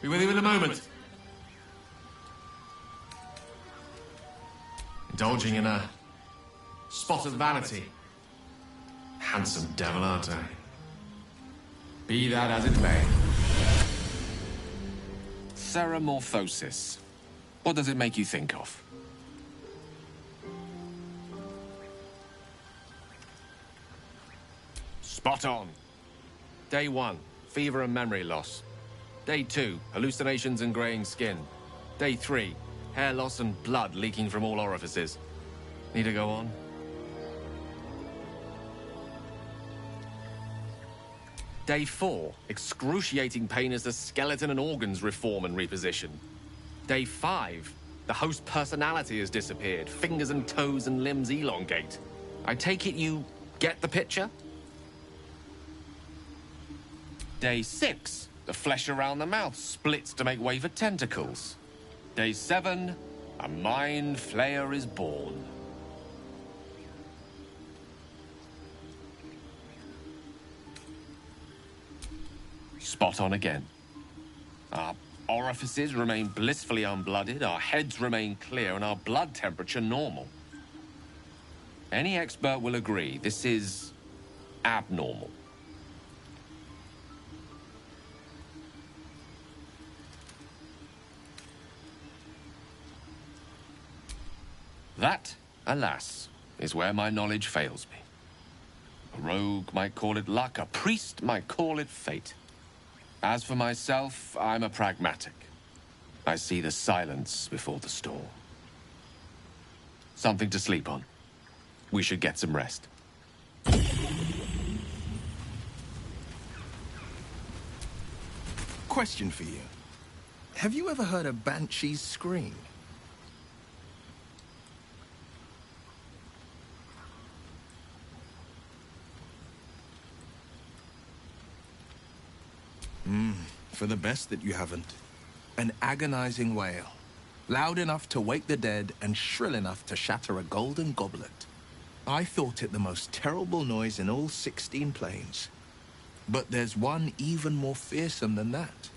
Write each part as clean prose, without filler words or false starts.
Be with you in a moment. Indulging in a spot of vanity. Handsome devil, aren't I? Be that as it may. Ceramorphosis. What does it make you think of? Spot on. Day 1, fever and memory loss. Day 2, hallucinations and graying skin. Day 3, hair loss and blood leaking from all orifices. Need to go on? Day 4, excruciating pain as the skeleton and organs reform and reposition. Day 5, the host personality has disappeared. Fingers and toes and limbs elongate. I take it you get the picture? Day 6, the flesh around the mouth splits to make way for tentacles. Day 7, a mind flayer is born. Spot on again. Our orifices remain blissfully unblooded, our heads remain clear, and our blood temperature normal. Any expert will agree this is abnormal. That, alas, is where my knowledge fails me. A rogue might call it luck, a priest might call it fate. As for myself, I'm a pragmatic. I see the silence before the storm. Something to sleep on. We should get some rest. Question for you. Have you ever heard a banshee scream? For the best that you haven't. An agonizing wail. Loud enough to wake the dead and shrill enough to shatter a golden goblet. I thought it the most terrible noise in all 16 planes. But there's one even more fearsome than that.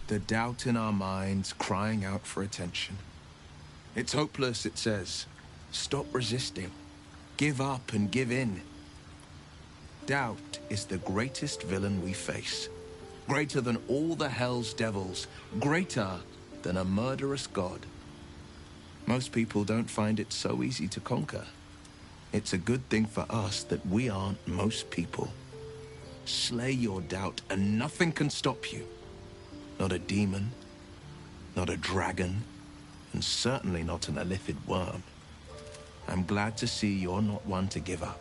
The doubt in our minds crying out for attention. It's hopeless, it says. Stop resisting. Give up and give in. Doubt is the greatest villain we face. Greater than all the hell's devils. Greater than a murderous god. Most people don't find it so easy to conquer. It's a good thing for us that we aren't most people. Slay your doubt and nothing can stop you. Not a demon, not a dragon, and certainly not an illithid worm. I'm glad to see you're not one to give up.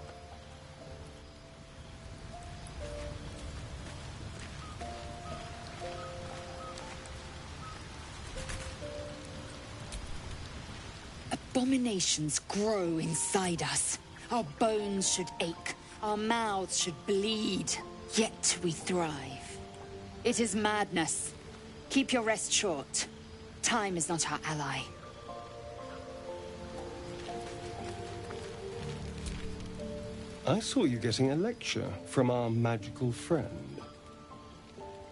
Abominations grow inside us. Our bones should ache, our mouths should bleed, yet we thrive. It is madness. Keep your rest short. Time is not our ally. I saw you getting a lecture from our magical friend.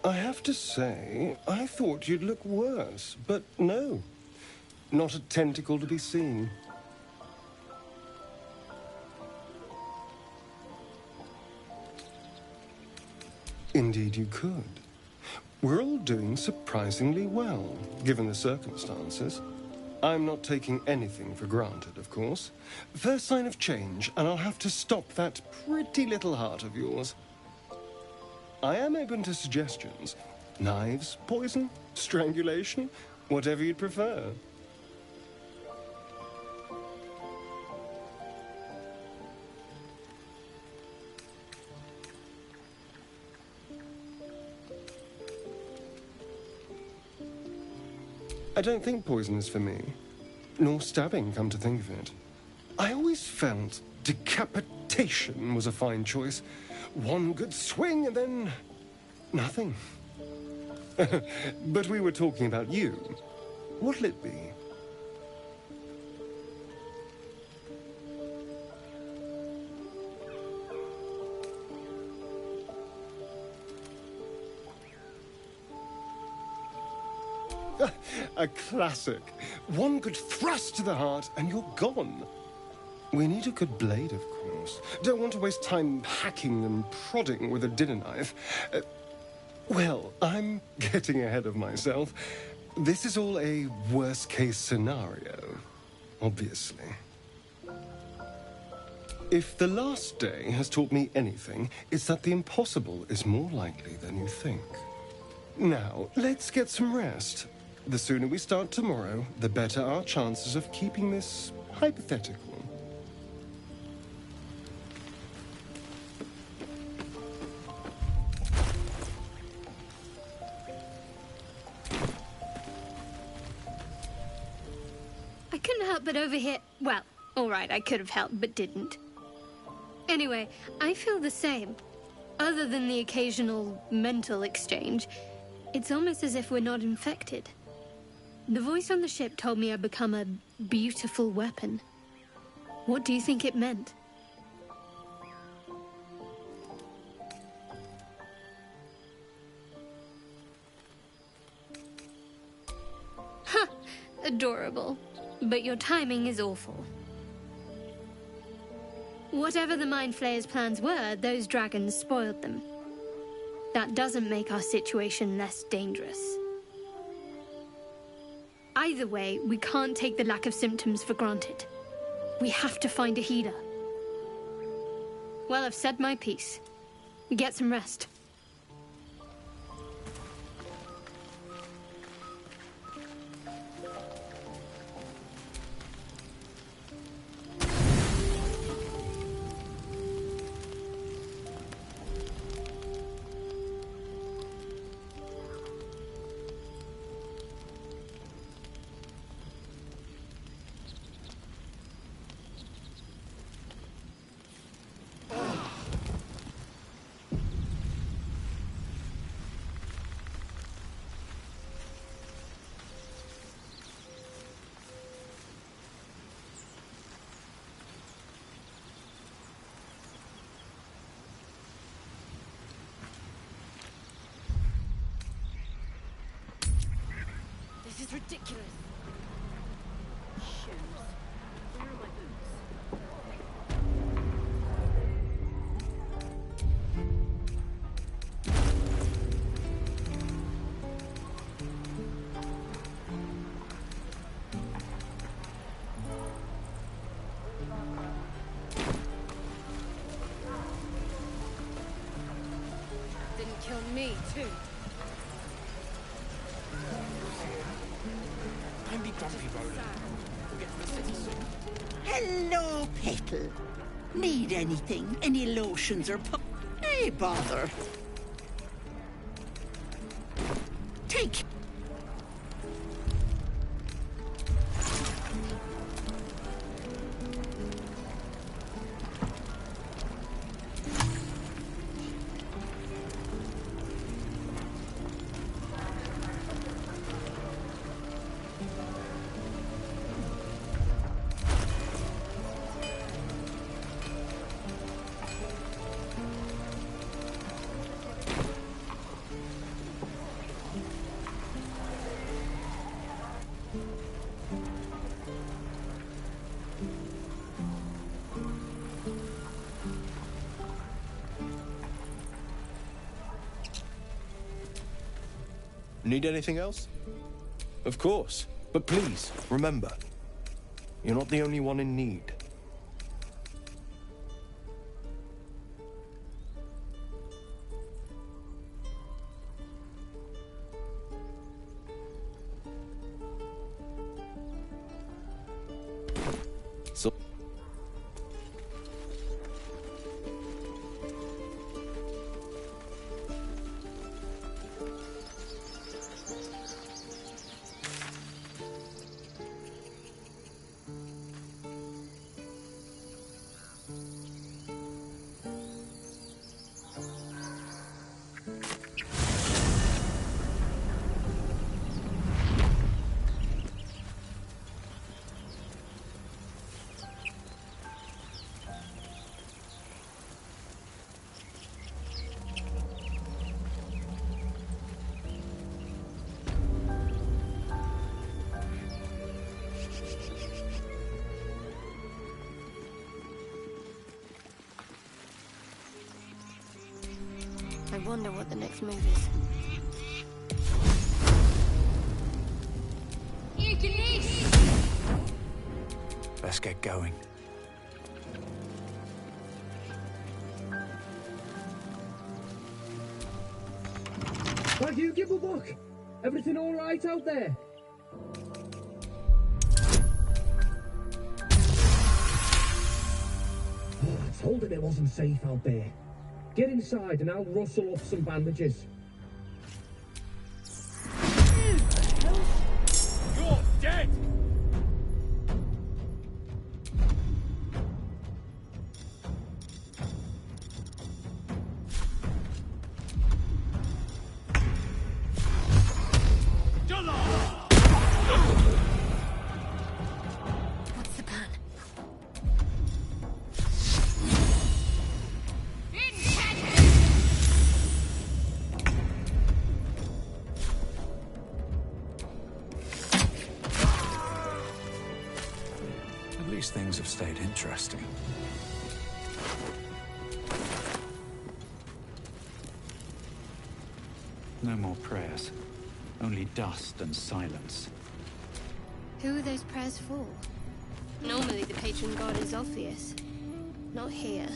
I have to say, I thought you'd look worse, but no. Not a tentacle to be seen. Indeed you could. We're all doing surprisingly well, given the circumstances. I'm not taking anything for granted, of course. First sign of change, and I'll have to stop that pretty little heart of yours. I am open to suggestions. Knives, poison, strangulation, whatever you'd prefer. I don't think poison is for me. Nor stabbing, come to think of it. I always felt decapitation was a fine choice. One good swing and then nothing. But we were talking about you. What'll it be? A classic. One good thrust to the heart and you're gone. We need a good blade, of course. Don't want to waste time hacking and prodding with a dinner knife. Well, I'm getting ahead of myself. This is all a worst-case scenario, obviously. If the last day has taught me anything, it's that the impossible is more likely than you think. Now, let's get some rest. The sooner we start tomorrow, the better our chances of keeping this hypothetical. I couldn't help but overhear... Well, all right, I could have helped, but didn't. Anyway, I feel the same. Other than the occasional mental exchange, it's almost as if we're not infected. The voice on the ship told me I'd become a beautiful weapon. What do you think it meant? Huh, adorable. But your timing is awful. Whatever the Mind Flayer's plans were, those dragons spoiled them. That doesn't make our situation less dangerous. Either way, we can't take the lack of symptoms for granted. We have to find a healer. Well, I've said my piece. Get some rest. This is ridiculous. Shoes. Where are my boots? Didn't kill me, too. Hello, Petal. Need anything? Any lotions or Hey, bother. Take. Need anything else? Of course. But please, remember, you're not the only one in need. So... wonder what the next move is. Let's get going. Thank you, give a look. Everything all right out there? Oh, I told him it wasn't safe out there. Get inside and I'll rustle up some bandages. You're dead! What's the plan? At least things have stayed interesting. No more prayers. Only dust and silence. Who are those prayers for? Normally the patron god is obvious. Not here.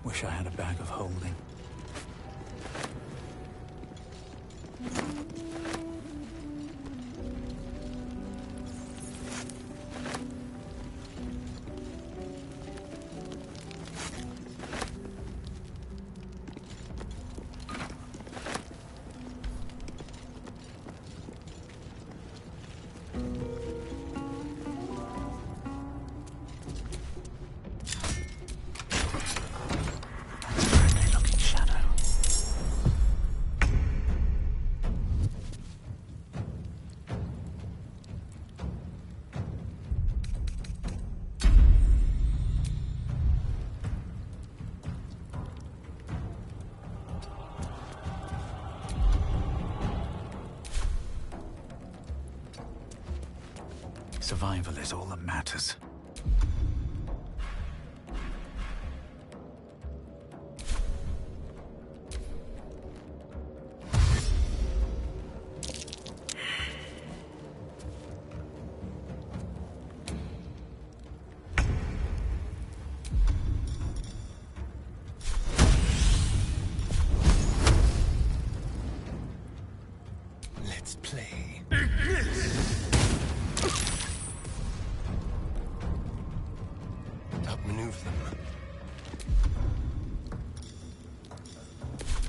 Wish I had a bag of holding. Survival is all that matters. Let's play. Outmaneuver them.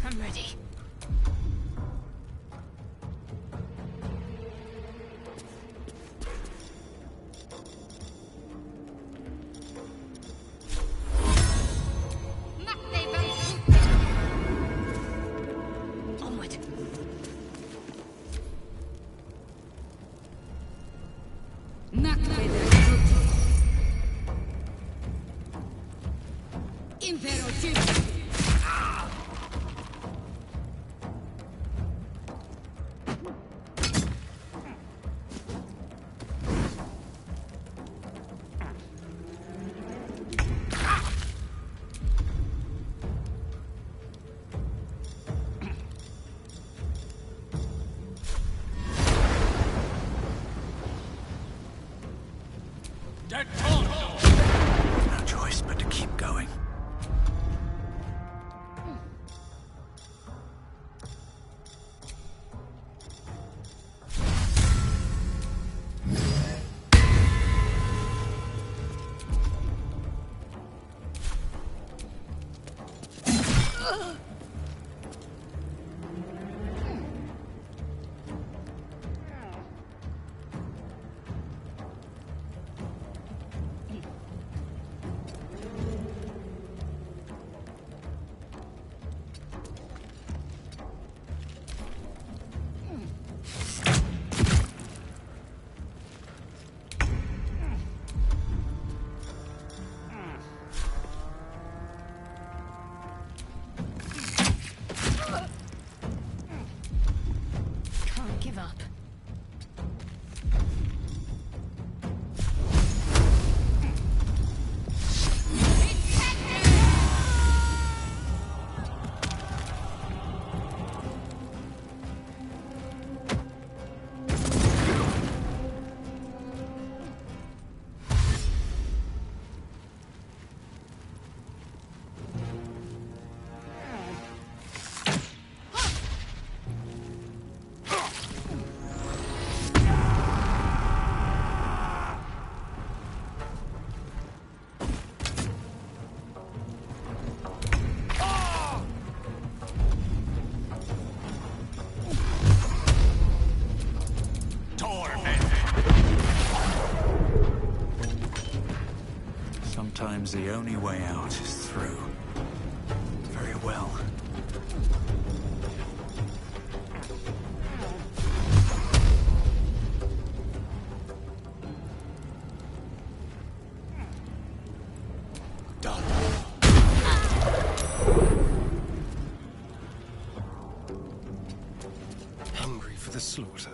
I'm ready. Onward. Sometimes the only way out is through. Very well. Done. Hungry for the slaughter.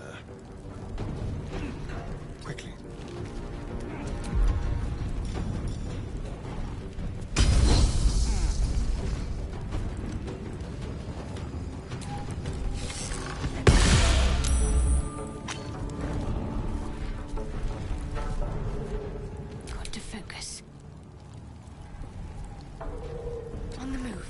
Quickly. Got to focus. On the move.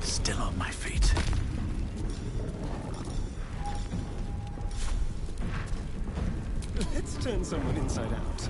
Still on my feet. Let's turn someone inside out.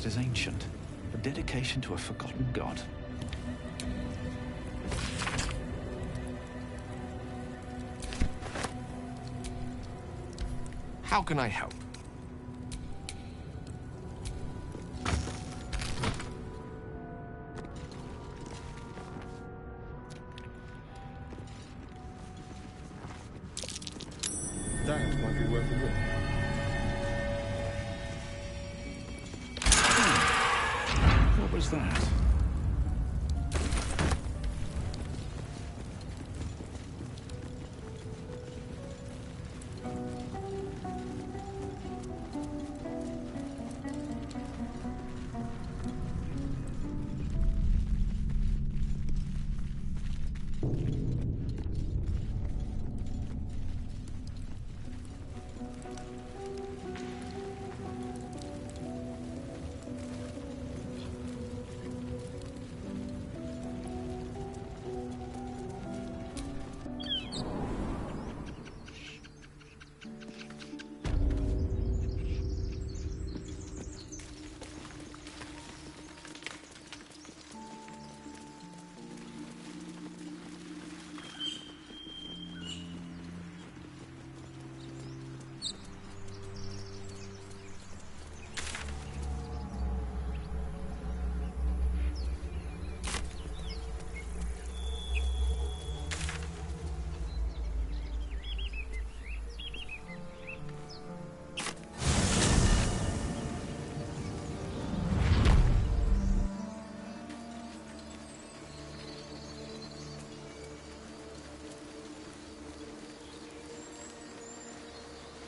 just as ancient. A dedication to a forgotten god. How can I help? That might be worth a look. What was that?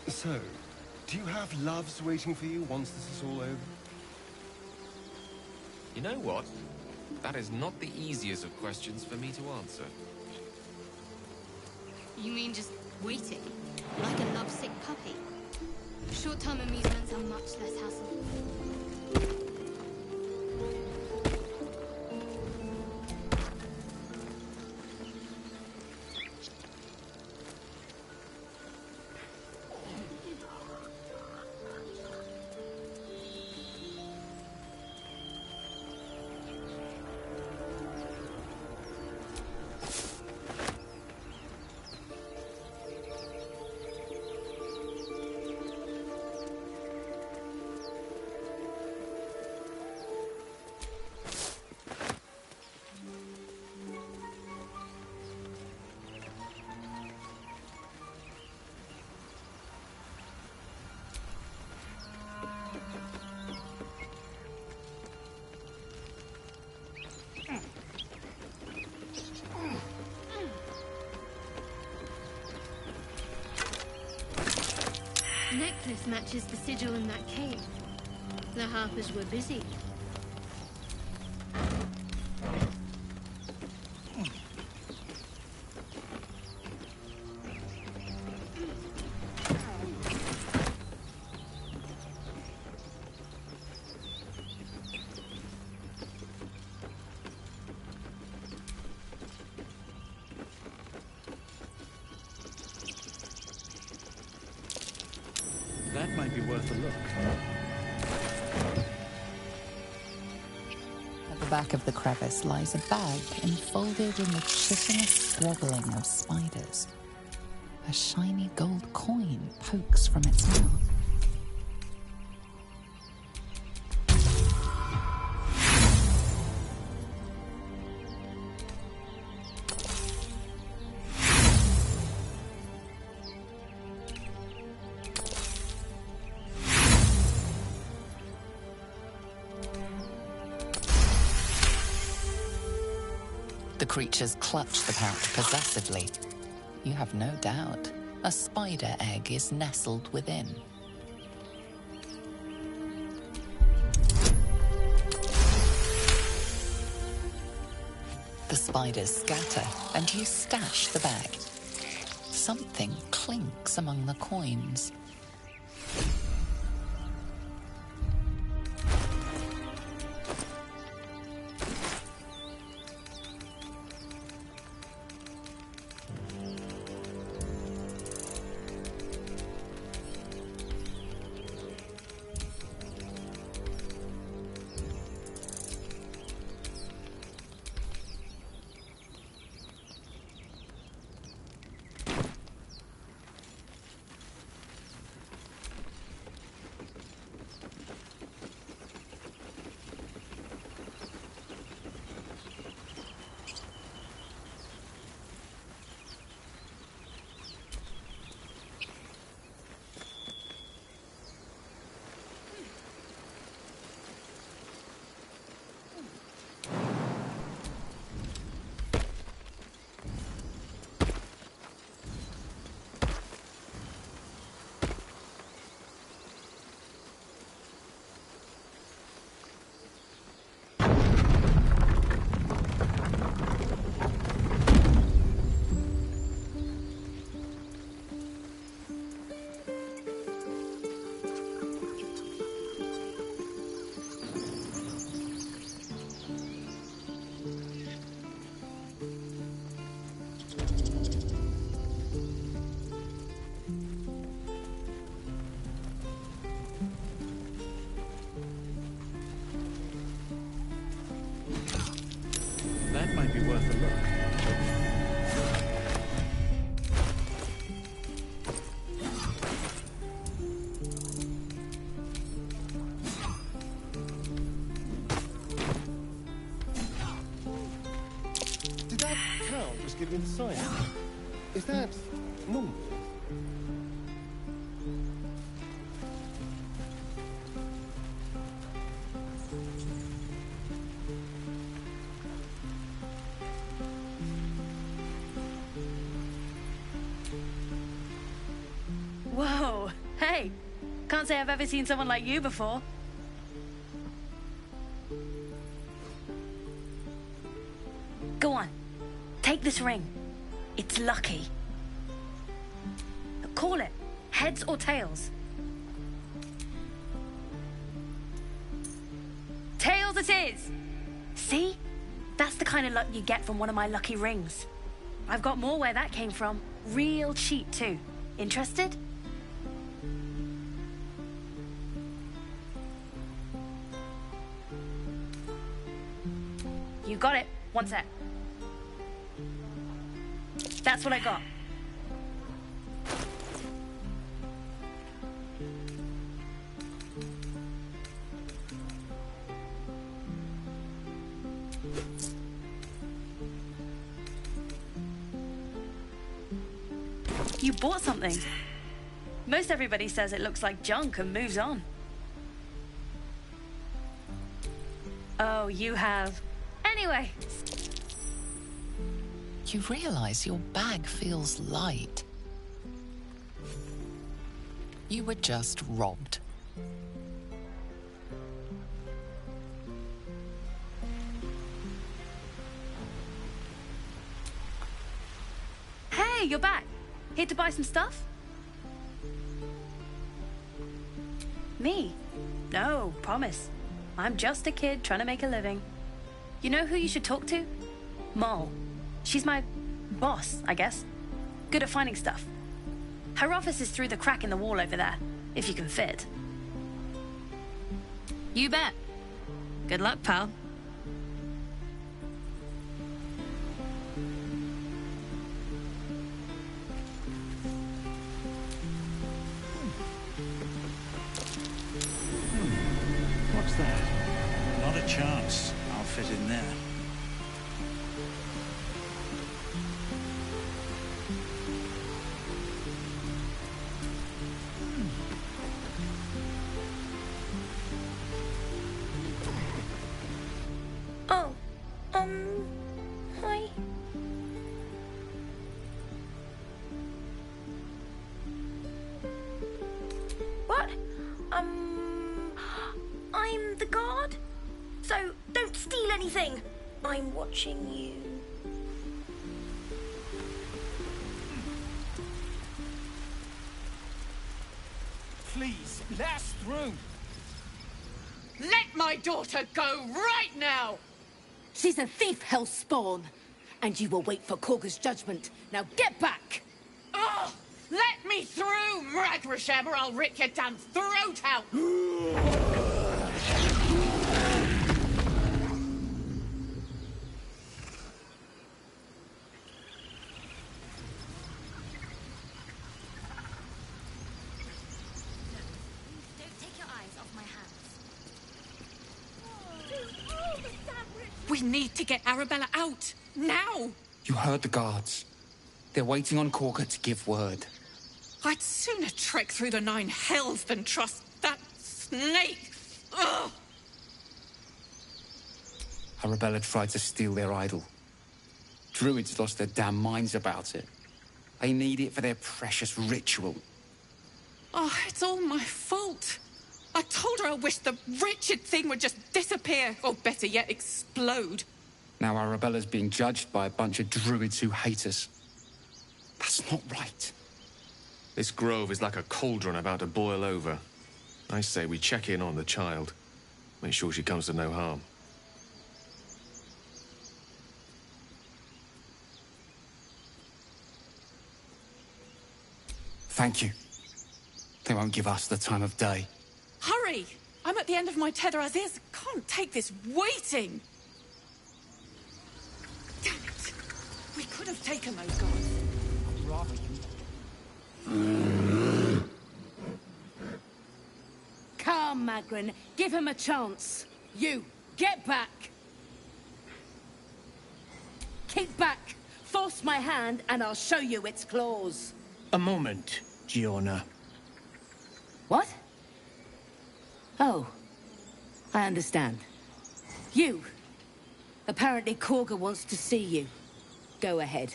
So, do you have loves waiting for you once this is all over? You know what? That is not the easiest of questions for me to answer. You mean just waiting? Like a lovesick puppy? Short-term amusements are much less hassle. Necklace matches the sigil in that cave. The Harpers were busy. That might be worth a look. At the back of the crevice lies a bag enfolded in the chitinous struggling of spiders. A shiny gold coin pokes from its mouth. The creatures clutch the pouch possessively. You have no doubt a spider egg is nestled within. The spiders scatter, and you stash the bag. Something clinks among the coins. give me the sign. Is that normal? Whoa! Hey! Can't say I've ever seen someone like you before. Go on. Take this ring. It's lucky. Call it. Heads or tails? Tails it is! See? That's the kind of luck you get from one of my lucky rings. I've got more where that came from. Real cheap, too. Interested? You got it. One sec. That's what I got. You bought something. Most everybody says it looks like junk and moves on. Oh, you have. Anyway. You realize your bag feels light. You were just robbed. Hey, you're back. Here to buy some stuff? Me? No, promise. I'm just a kid trying to make a living. You know who you should talk to? Moll. She's my boss, I guess. Good at finding stuff. Her office is through the crack in the wall over there, if you can fit. You bet. Good luck, pal. What's that? Not a chance. I'll fit in there. Hi. What? I'm the guard, so don't steal anything. I'm watching you. Please, let us through. Let my daughter go right now! She's a thief, hellspawn. And you will wait for Korga's judgment. Now get back! Oh, let me through, Mragrasham, or I'll rip your damn throat out! We need to get Arabella out, now! You heard the guards. They're waiting on Korga to give word. I'd sooner trek through the 9 hells than trust that snake! Ugh! Arabella tried to steal their idol. Druids lost their damn minds about it. They need it for their precious ritual. Oh, it's all my fault. I told her I wished the wretched thing would just disappear, or better yet, explode. Now Arabella's being judged by a bunch of druids who hate us. That's not right. This grove is like a cauldron about to boil over. I say we check in on the child. Make sure she comes to no harm. Thank you. They won't give us the time of day. Hurry! I'm at the end of my tether as is. Can't take this waiting. Damn it. We could have taken those guys. I'd rather you... Come, Magrin. Give him a chance. You, get back. Keep back. Force Cross my hand and I'll show you its claws. A moment, Giona. What? Oh, I understand. You. Apparently Korga wants to see you. Go ahead.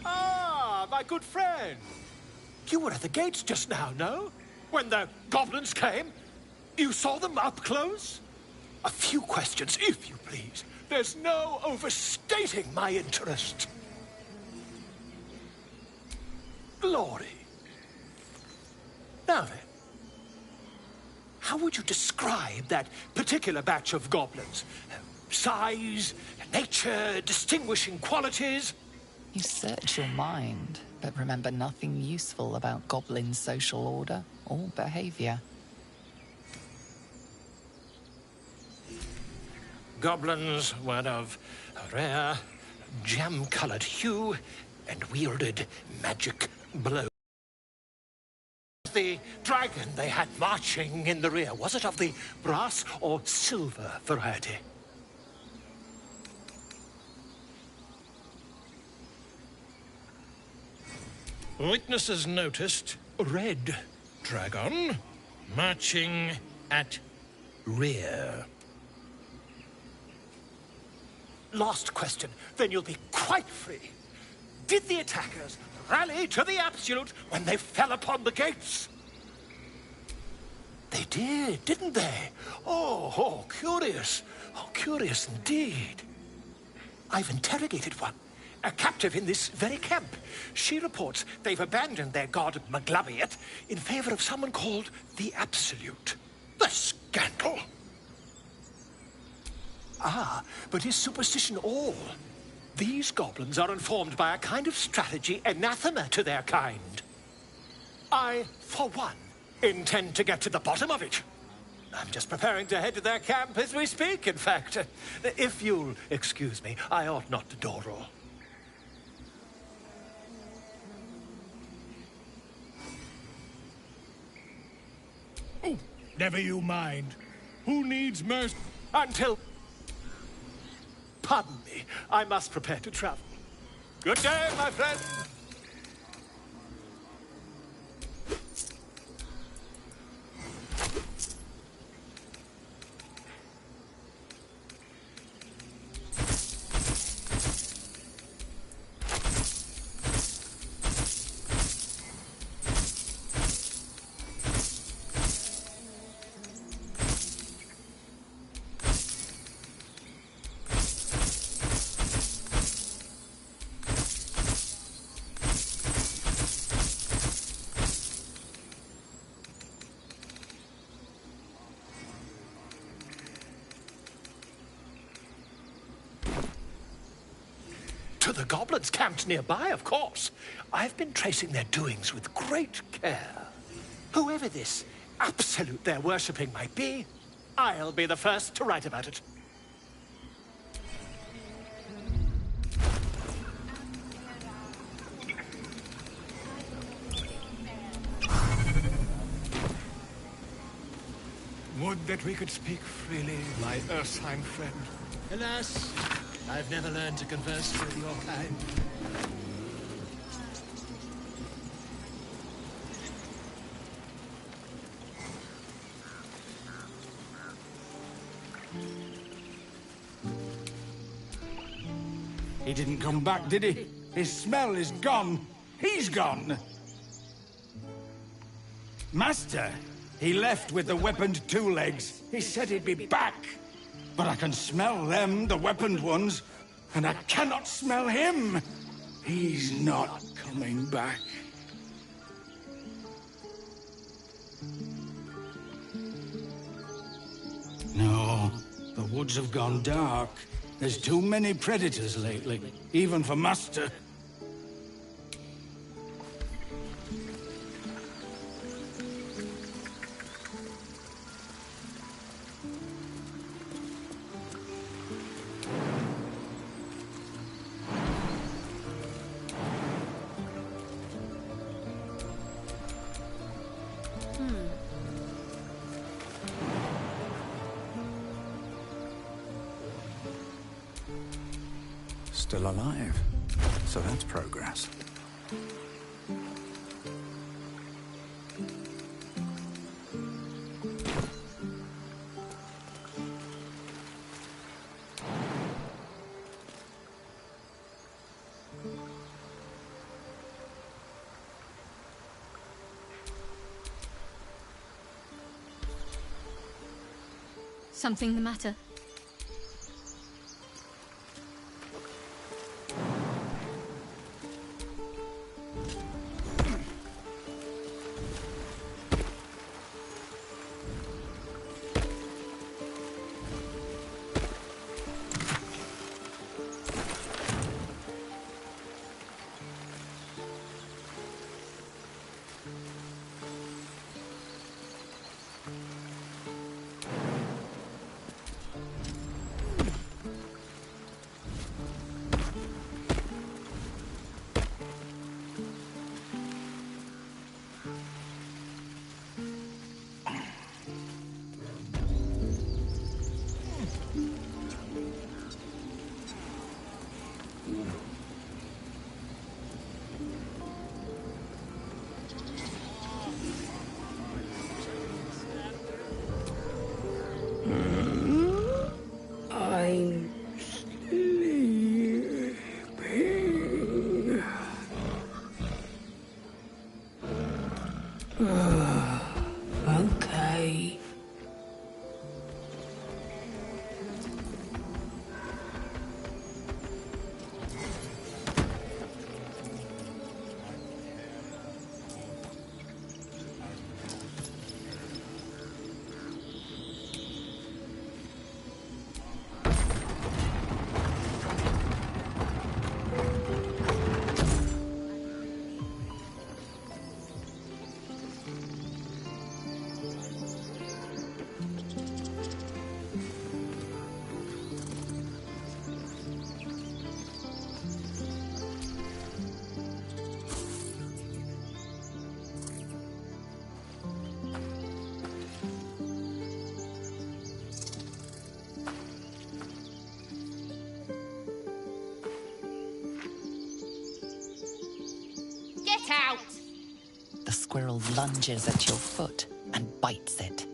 Ah, my good friend. You were at the gates just now, no? When the goblins came? You saw them up close? A few questions, if you please. There's no overstating my interest. Glory. Now then, how would you describe that particular batch of goblins? Size, nature, distinguishing qualities? You search your mind, but remember nothing useful about goblin social order or behavior. Goblins were of a rare, jam-colored hue and wielded magic blows. The dragon they had marching in the rear, was it of the brass or silver variety? Witnesses noticed red dragon marching at rear. Last question, then you'll be quite free. Did the attackers rally to the absolute when they fell upon the gates? They did, didn't they? Oh, curious. Oh, curious indeed. I've interrogated one, a captive in this very camp. She reports they've abandoned their god Maglabiet in favor of someone called the Absolute. The scandal! Ah, but is superstition all? These goblins are informed by a kind of strategy anathema to their kind. I, for one, intend to get to the bottom of it. I'm just preparing to head to their camp as we speak, in fact. If you'll excuse me, I ought not to dawdle. Oh, never you mind. Who needs mercy? Until... Pardon me, I must prepare to travel. Good day, my friend. To the goblins camped nearby, of course. I've been tracing their doings with great care. Whoever this absolute they're worshipping might be, I'll be the first to write about it. Would that we could speak freely, my Ursheim friend. Alas, I've never learned to converse with your kind. He didn't come back, did he? His smell is gone. He's gone. Master, he left with the weaponed two legs. He said he'd be back. But I can smell them, the weaponed ones, and I cannot smell him. He's not coming back. No, the woods have gone dark. There's too many predators lately, even for Master. still alive. So that's progress. Something the matter? I'm sleeping. Okay. Get out! The squirrel lunges at your foot and bites it.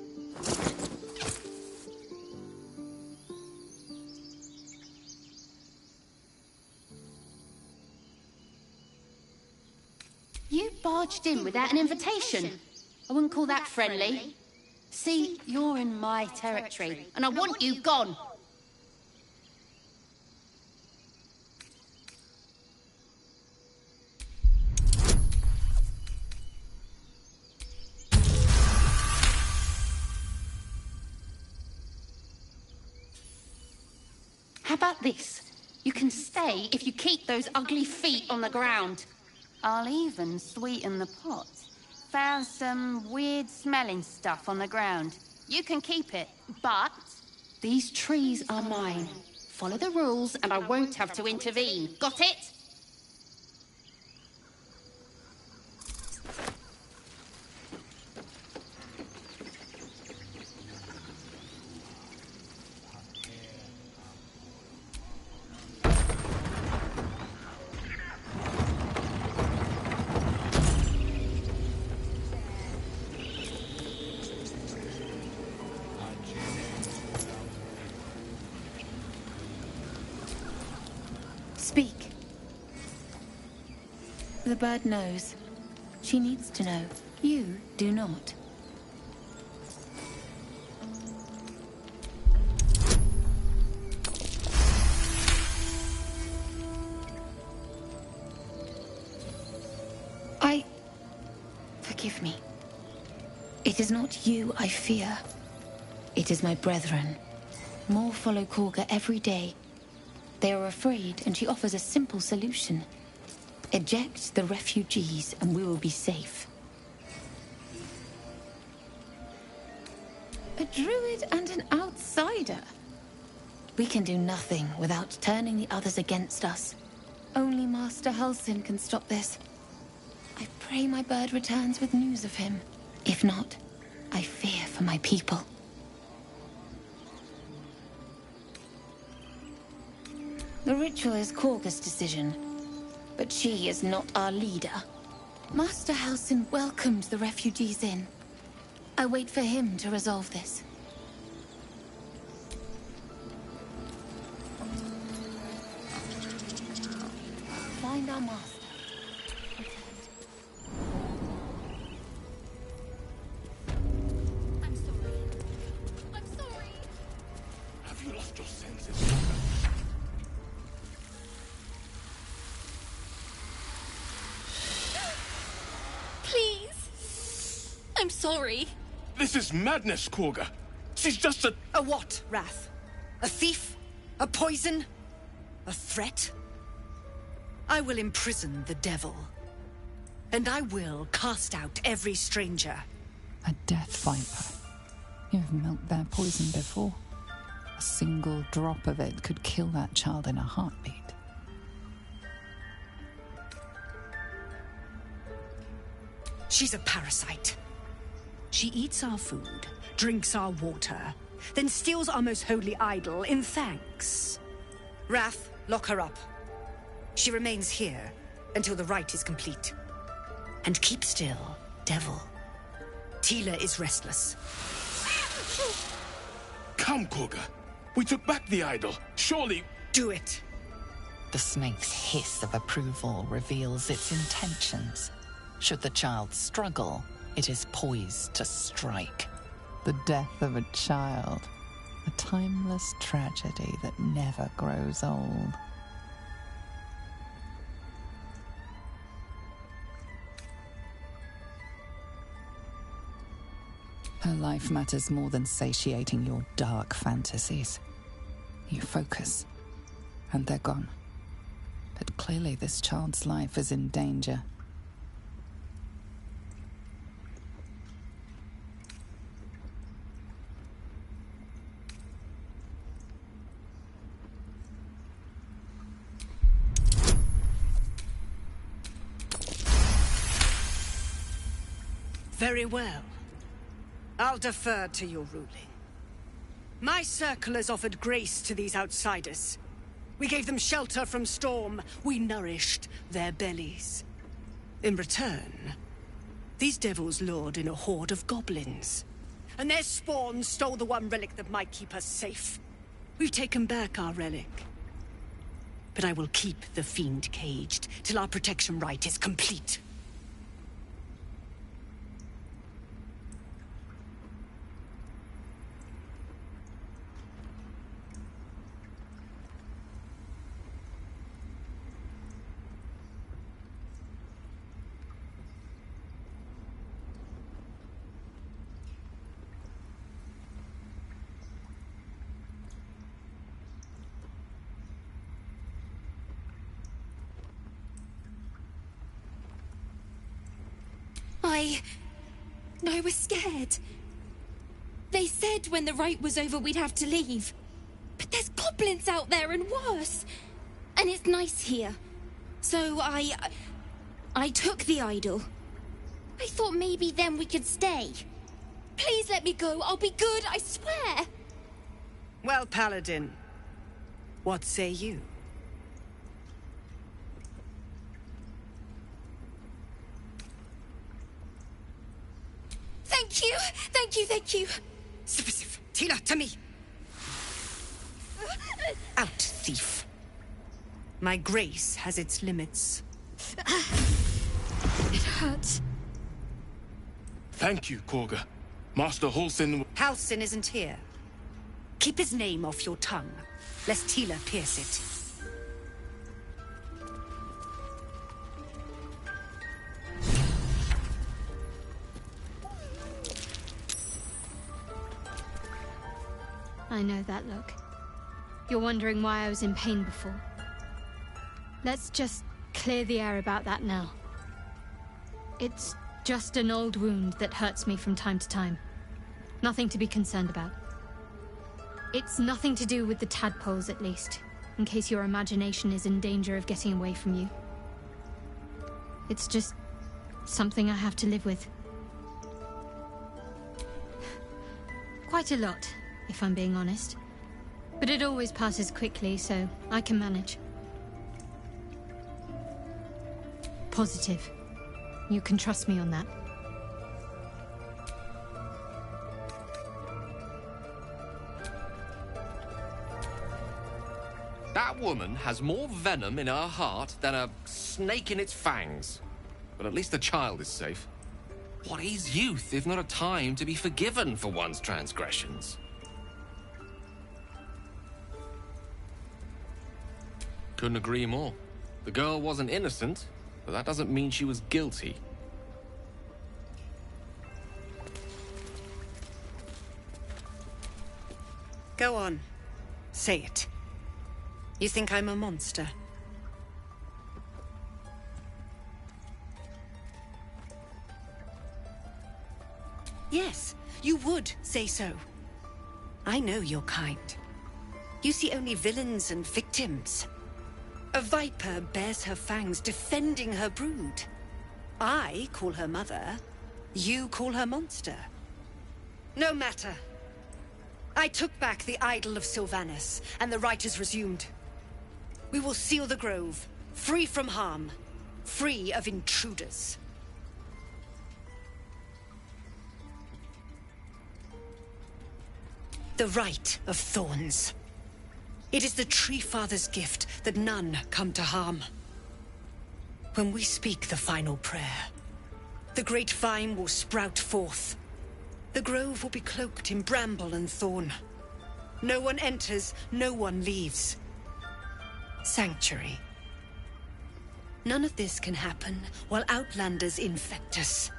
You barged in without an invitation. I wouldn't call that friendly. See, you're in my territory, and I want you gone. How about this? You can stay if you keep those ugly feet on the ground. I'll even sweeten the pot. Found some weird smelling stuff on the ground. You can keep it, but these trees are mine. Follow the rules and I won't have to intervene. Got it? Speak. The bird knows. She needs to know. You do not. Forgive me. It is not you I fear. It is my brethren. More follow Korga every day. They are afraid, and she offers a simple solution. Eject the refugees, and we will be safe. A druid and an outsider. We can do nothing without turning the others against us. Only Master Halsin can stop this. I pray my bird returns with news of him. If not, I fear for my people. The ritual is Korga's decision, but she is not our leader. Master Halsin welcomed the refugees in. I wait for him to resolve this. Find our master. I'm sorry. I'm sorry. Have you lost your senses? Please. I'm sorry. This is madness, Korga. She's just a... A what, Wrath? A thief? A poison? A threat? I will imprison the devil. And I will cast out every stranger. A death viper. You've milked their poison before. A single drop of it could kill that child in a heartbeat. She's a parasite. She eats our food, drinks our water, then steals our most holy idol in thanks. Wrath, lock her up. She remains here until the rite is complete. And keep still, devil. Tila is restless. Come, Korga. We took back the idol. Surely... Do it. The snake's hiss of approval reveals its intentions. Should the child struggle, it is poised to strike. The death of a child. A timeless tragedy that never grows old. Her life matters more than satiating your dark fantasies. You focus, and they're gone. But clearly this child's life is in danger. Very well. I'll defer to your ruling. My circle has offered grace to these outsiders. We gave them shelter from storm. We nourished their bellies. In return, these devils lured in a horde of goblins. And their spawn stole the one relic that might keep us safe. We've taken back our relic. But I will keep the fiend caged till our protection rite is complete. I was scared. They said when the rite was over we'd have to leave. But there's goblins out there and worse. And it's nice here. So I took the idol. I thought maybe then we could stay. Please let me go. I'll be good, I swear. Well, Paladin, what say you? Thank you! Thank you, thank you! Tila, to me! Out, thief. My grace has its limits. It hurts. Thank you, Korga. Master Halsin... Halsin isn't here. Keep his name off your tongue, lest Tila pierce it. I know that look. You're wondering why I was in pain before. Let's just clear the air about that now. It's just an old wound that hurts me from time to time. Nothing to be concerned about. It's nothing to do with the tadpoles, at least, in case your imagination is in danger of getting away from you. It's just something I have to live with. Quite a lot, if I'm being honest. But it always passes quickly, so I can manage. Positive. You can trust me on that. That woman has more venom in her heart than a snake in its fangs. But at least the child is safe. What is youth if not a time to be forgiven for one's transgressions? Couldn't agree more. The girl wasn't innocent, but that doesn't mean she was guilty. Go on. Say it. You think I'm a monster? Yes, you would say so. I know your kind. You see only villains and victims. A viper bears her fangs defending her brood. I call her mother. You call her monster. No matter. I took back the idol of Sylvanas, and the rite is resumed. We will seal the grove, free from harm, free of intruders. The rite of thorns. It is the Tree Father's gift that none come to harm. When we speak the final prayer, the great vine will sprout forth. The grove will be cloaked in bramble and thorn. No one enters, no one leaves. Sanctuary. None of this can happen while Outlanders infect us.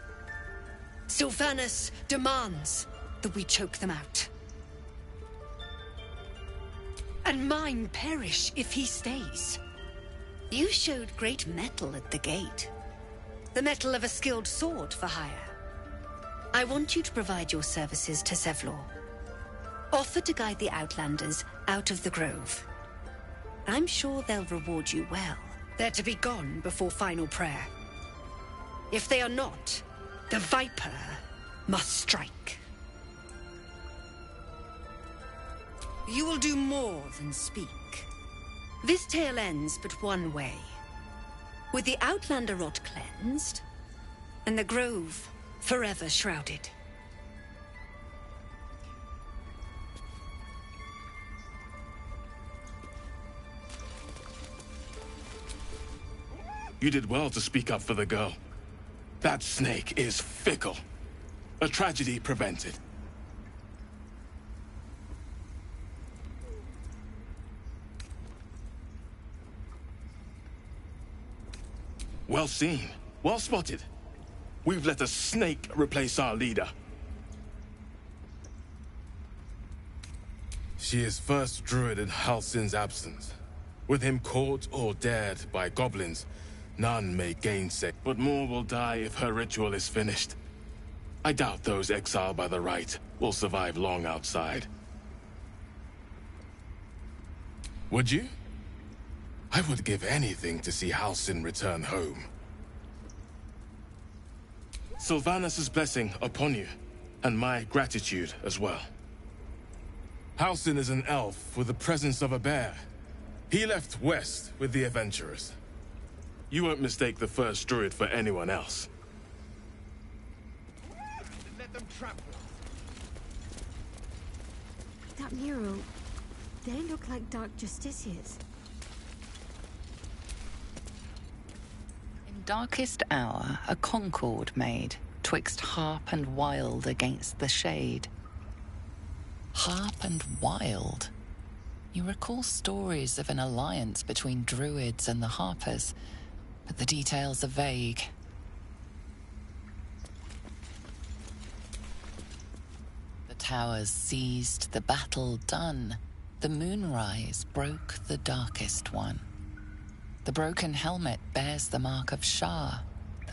Sylvanas demands that we choke them out. And mine perish if he stays. You showed great mettle at the gate. The mettle of a skilled sword for hire. I want you to provide your services to Zevlor. Offer to guide the Outlanders out of the grove. I'm sure they'll reward you well. They're to be gone before final prayer. If they are not, the Viper must strike. You will do more than speak. This tale ends but one way. With the Outlander rot cleansed, and the grove forever shrouded. You did well to speak up for the girl. That snake is fickle. A tragedy prevented. Well seen. Well spotted. We've let a snake replace our leader. She is first druid in Halsin's absence. With him caught or dared by goblins, none may gainsay. But more will die if her ritual is finished. I doubt those exiled by the rite will survive long outside. Would you? I would give anything to see Halsin return home. Sylvanas' blessing upon you, and my gratitude as well. Halsin is an elf with the presence of a bear. He left west with the adventurers. You won't mistake the first druid for anyone else. Let them trample. That mural, they look like dark justiciars. In darkest hour, a concord made, twixt harp and wild against the shade. Harp and wild? You recall stories of an alliance between druids and the harpers, but the details are vague. The towers seized, the battle done. The moonrise broke the darkest one. The broken helmet bears the mark of Shah,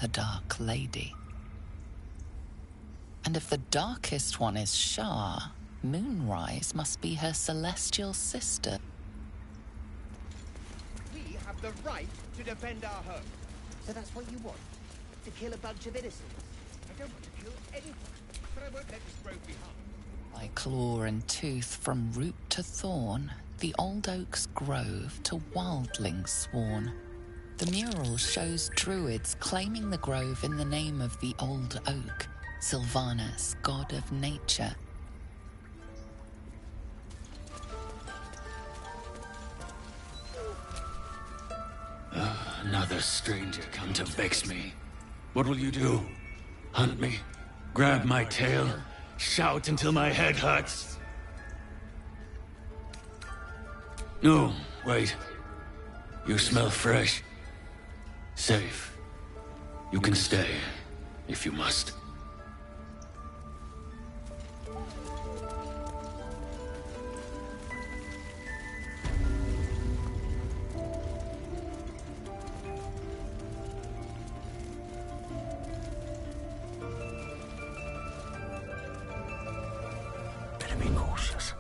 the Dark Lady. And if the darkest one is Shah, Moonrise must be her celestial sister. We have the right to defend our home. So that's what you want? To kill a bunch of innocents? I don't want to kill anyone, but I won't let this grove be harmed. By claw and tooth from root to thorn, the old oak's grove to wildlings sworn. The mural shows druids claiming the grove in the name of the old oak, Sylvanus, god of nature. Another stranger come to vex me. What will you do? Hunt me? Grab my tail? Shout until my head hurts? No, wait. You smell fresh. Safe. You can stay, if you must. Better be cautious.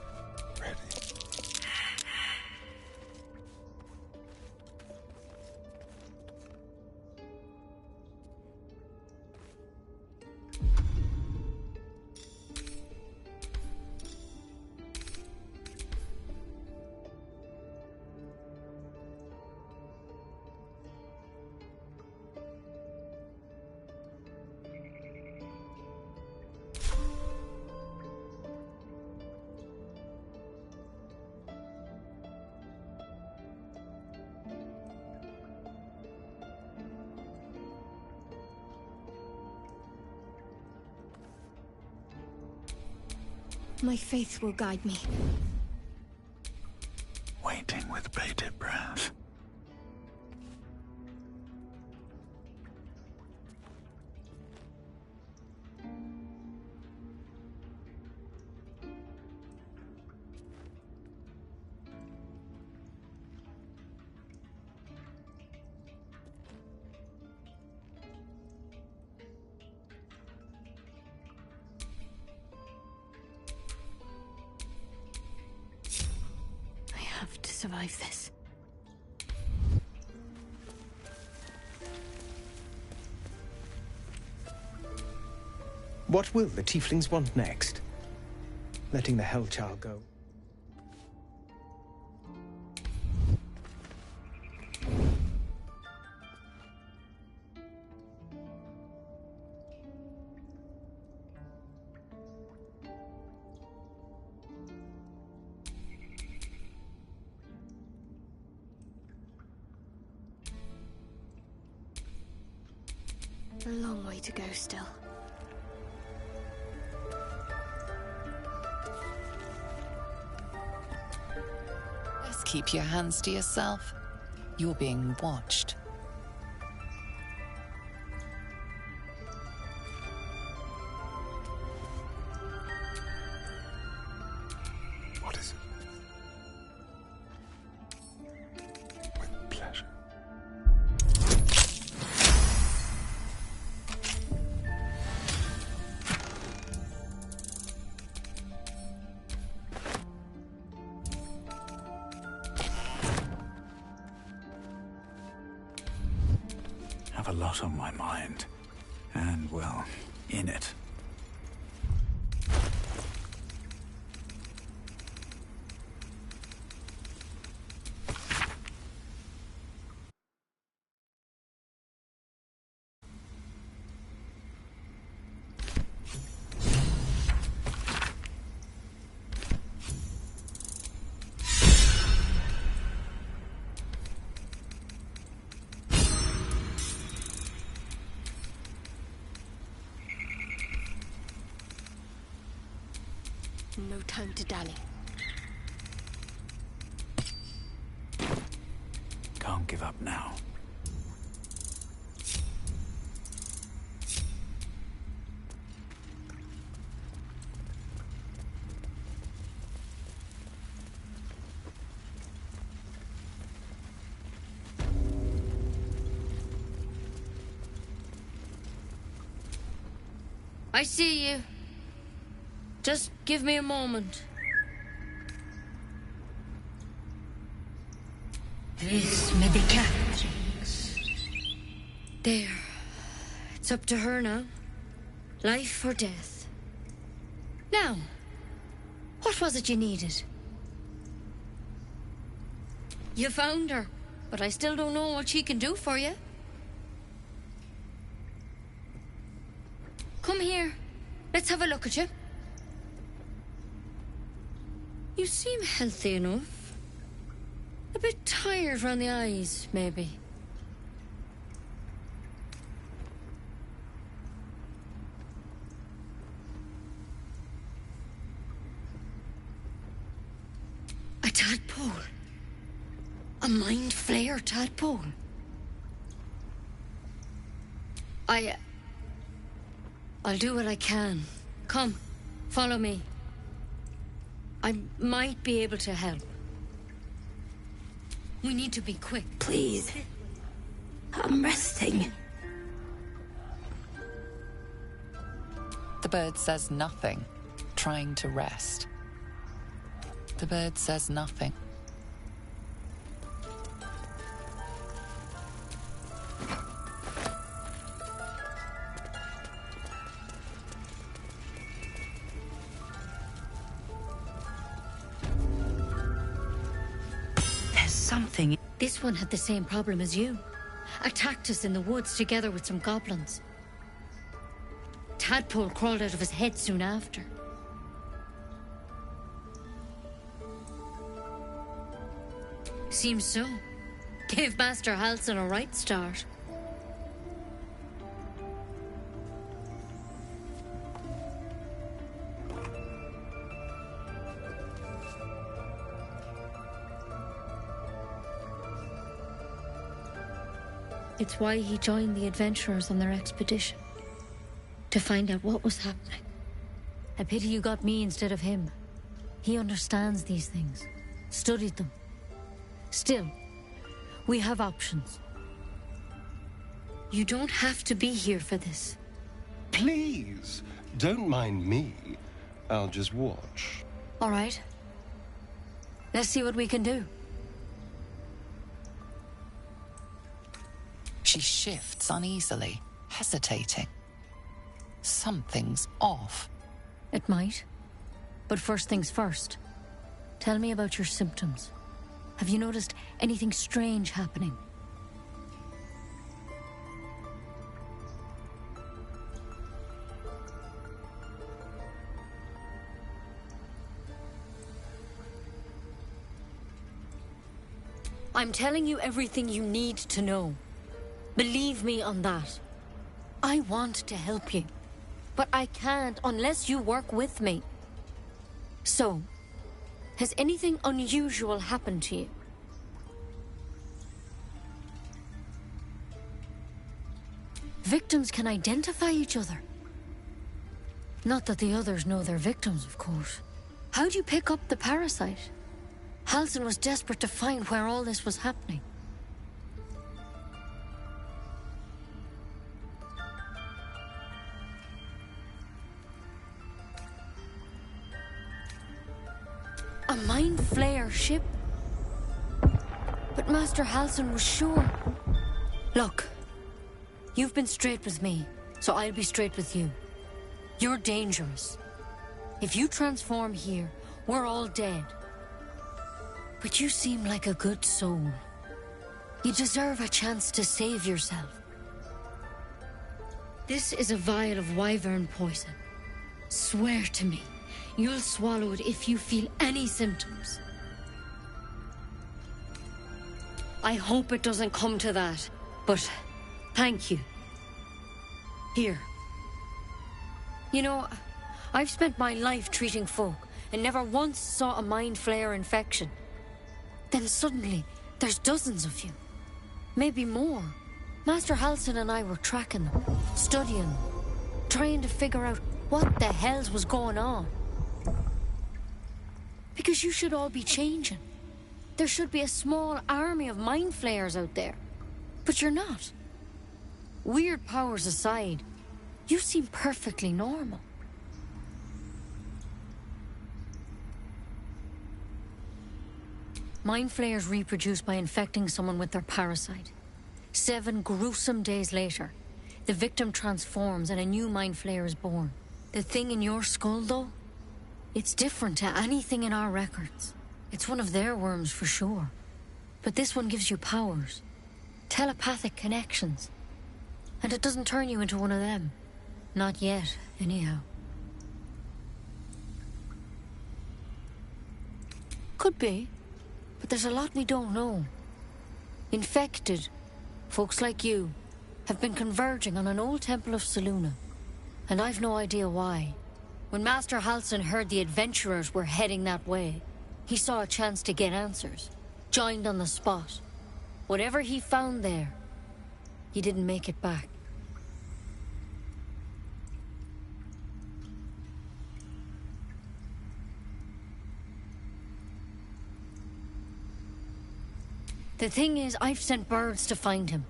My faith will guide me. Waiting with bated breath. I have to survive this. What will the tieflings want next? Letting the Hellchild go. A long way to go still. Best keep your hands to yourself. You're being watched. What is it? With pleasure. Have a lot on my mind. And, well, in it. No time to dally. Can't give up now. I see you. Just give me a moment. This may be Catherine's. There. It's up to her now. Life or death. Now, What was it you needed? You found her, but I still don't know what she can do for you. Come here. Let's have a look at you. You seem healthy enough. A bit tired around the eyes, maybe. A tadpole. A mind flayer tadpole. I'll do what I can. Come, follow me. I might be able to help. We need to be quick. Please. I'm resting. The bird says nothing, trying to rest. The bird says nothing. There's something. This one had the same problem as you. Attacked us in the woods together with some goblins. Tadpole crawled out of his head soon after. Seems so. Gave Master Halsin a right start. It's why he joined the adventurers on their expedition. To find out what was happening. A pity you got me instead of him. He understands these things. Studied them. Still, we have options. You don't have to be here for this. Please, don't mind me. I'll just watch. All right. Let's see what we can do. She shifts uneasily, hesitating. Something's off. It might. But first things first. Tell me about your symptoms. Have you noticed anything strange happening? I'm telling you everything you need to know. Believe me on that. I want to help you, but I can't unless you work with me. So, has anything unusual happened to you? Victims can identify each other. Not that the others know they're victims, of course. How'd you pick up the parasite? Halsin was desperate to find where all this was happening. A mind flayer ship? But Master Halsin was sure. Look, you've been straight with me, so I'll be straight with you. You're dangerous. If you transform here, we're all dead. But you seem like a good soul. You deserve a chance to save yourself. This is a vial of wyvern poison. Swear to me, you'll swallow it if you feel any symptoms. I hope it doesn't come to that, but thank you. Here. You know, I've spent my life treating folk and never once saw a mind flayer infection. Then suddenly, there's dozens of you. Maybe more. Master Halsin and I were tracking them, studying them, trying to figure out what the hells was going on. Because you should all be changing. There should be a small army of mind flayers out there. But you're not. Weird powers aside, you seem perfectly normal. Mind flayers reproduce by infecting someone with their parasite. 7 gruesome days later, the victim transforms and a new mind flayer is born. The thing in your skull, though, It's different to anything in our records. It's one of their worms for sure. But this one gives you powers. Telepathic connections. And it doesn't turn you into one of them. Not yet, anyhow. Could be. But there's a lot we don't know. Infected, folks like you, have been converging on an old temple of Selûne. And I've no idea why. When Master Halsin heard the adventurers were heading that way, he saw a chance to get answers. Joined on the spot. Whatever he found there, he didn't make it back. The thing is, I've sent birds to find him.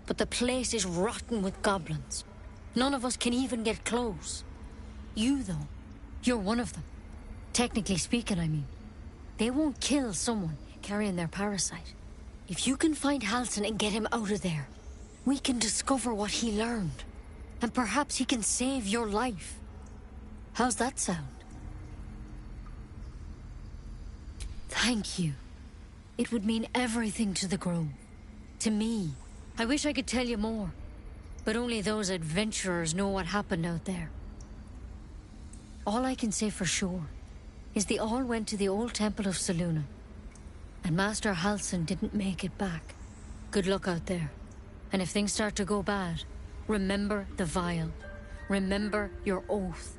But the place is rotten with goblins. None of us can even get close. You, though, you're one of them. Technically speaking, I mean. They won't kill someone carrying their parasite. If you can find Halsin and get him out of there, we can discover what he learned. And perhaps he can save your life. How's that sound? Thank you. It would mean everything to the Grove. To me. I wish I could tell you more. But only those adventurers know what happened out there. All I can say for sure is they all went to the old temple of Selûne. And Master Halsin didn't make it back. Good luck out there. And if things start to go bad, remember the vial. Remember your oath.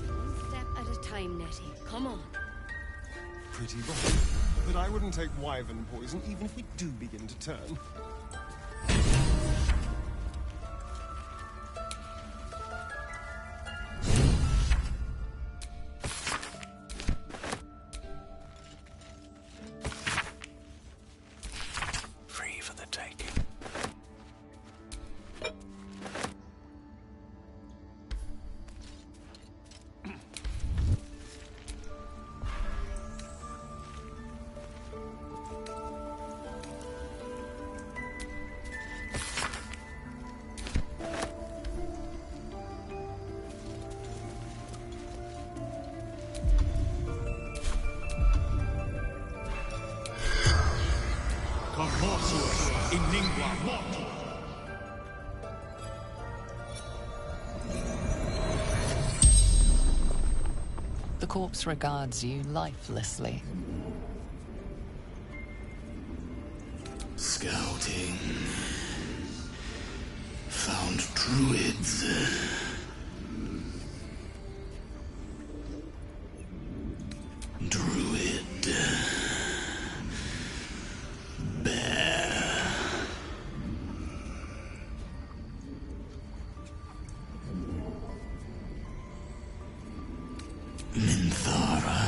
One step at a time, Nettie. Come on. Pretty rotten. But I wouldn't take wyvern poison even if we do begin to turn. Free for the taking. The corpse regards you lifelessly. Scouting. Found druids. Druid. Bear. Minthara.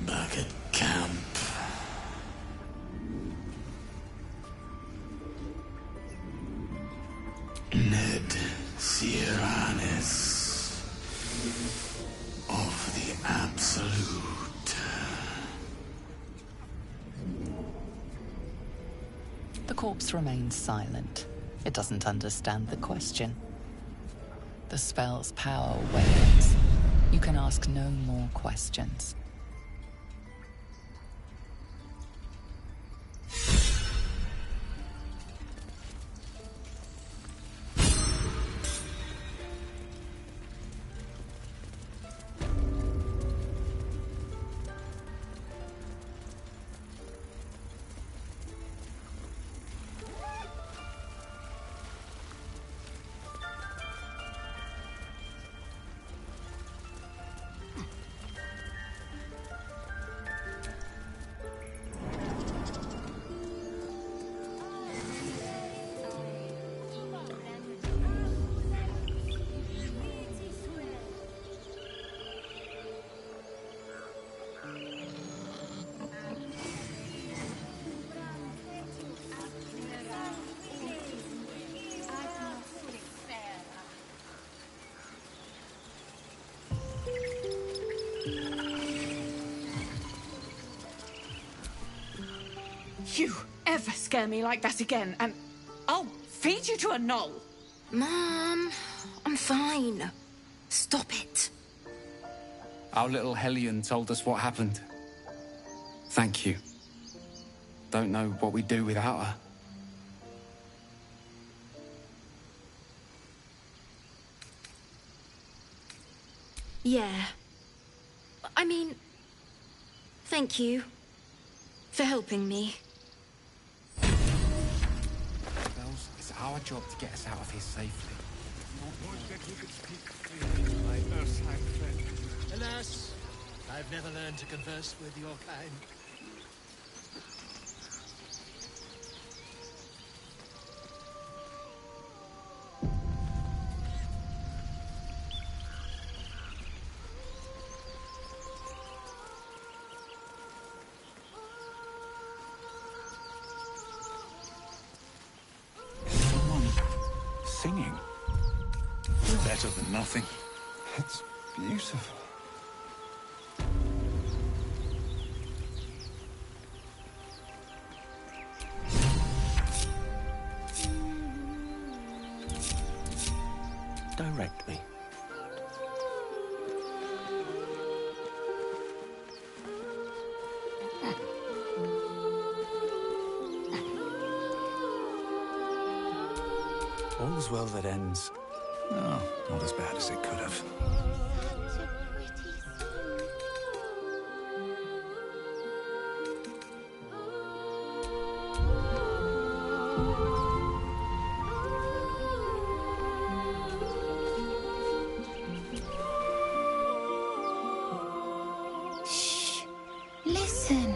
Back at camp. Ned Sierranis of the Absolute. The corpse remains silent. It doesn't understand the question. The spell's power wanes. You can ask no more questions. You ever scare me like that again, and I'll feed you to a knoll. Mom, I'm fine. Stop it. Our little Hellion told us what happened. Thank you. Don't know what we'd do without her. Yeah. I mean, thank you for helping me. Bells, it's our job to get us out of here safely. My Earthside friend. Alas, I've never learned to converse with your kind. Singing. Better than nothing. It's beautiful. Direct me. All's well that ends. Oh, not as bad as it could have. Shh. Listen.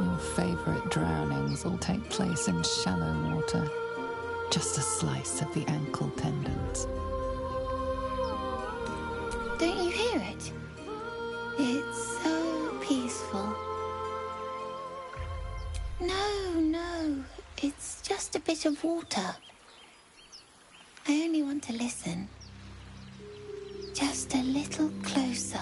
Your favorite drownings will take place in shallow water. Just a slice of the ankle tendons. Don't you hear it? It's so peaceful. No. It's just a bit of water. I only want to listen. Just a little closer.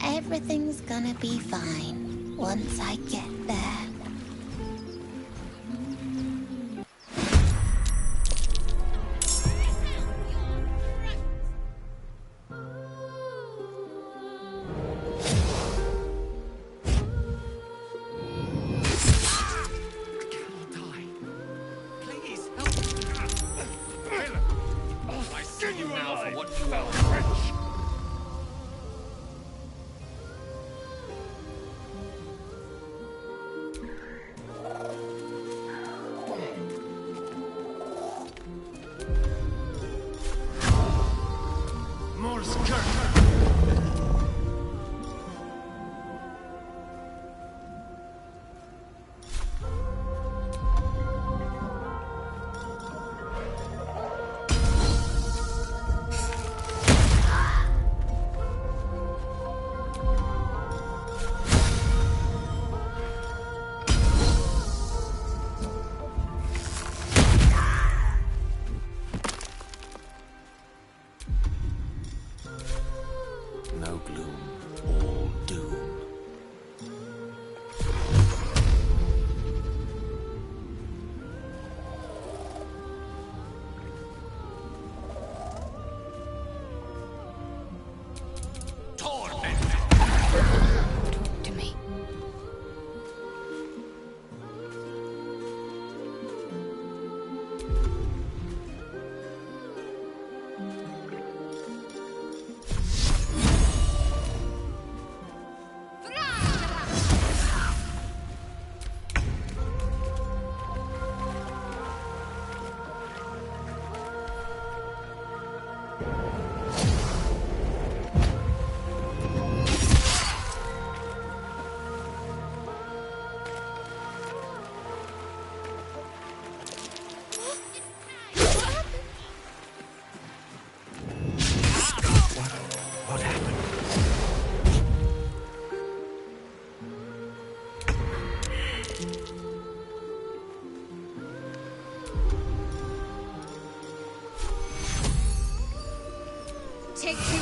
Everything's gonna be fine once I get there. No gloom, all doom. Talk to me. What happened? Take two.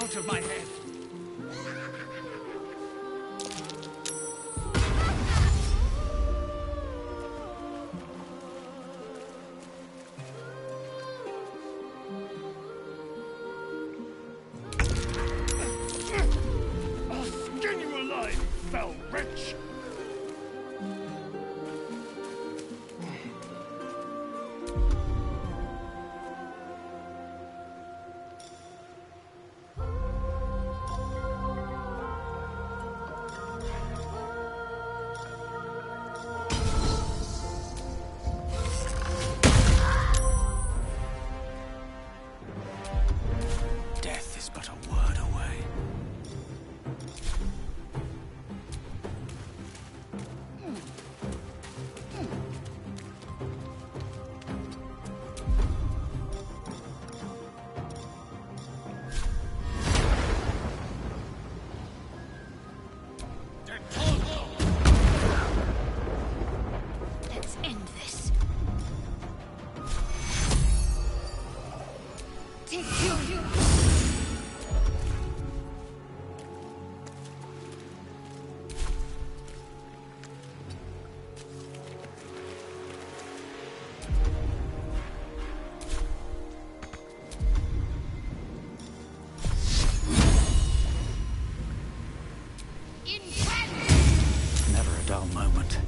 out of my head! I'll skin you alive, you fell wretch! Death is but a word away. Let's end this. Take two. Never a dull moment.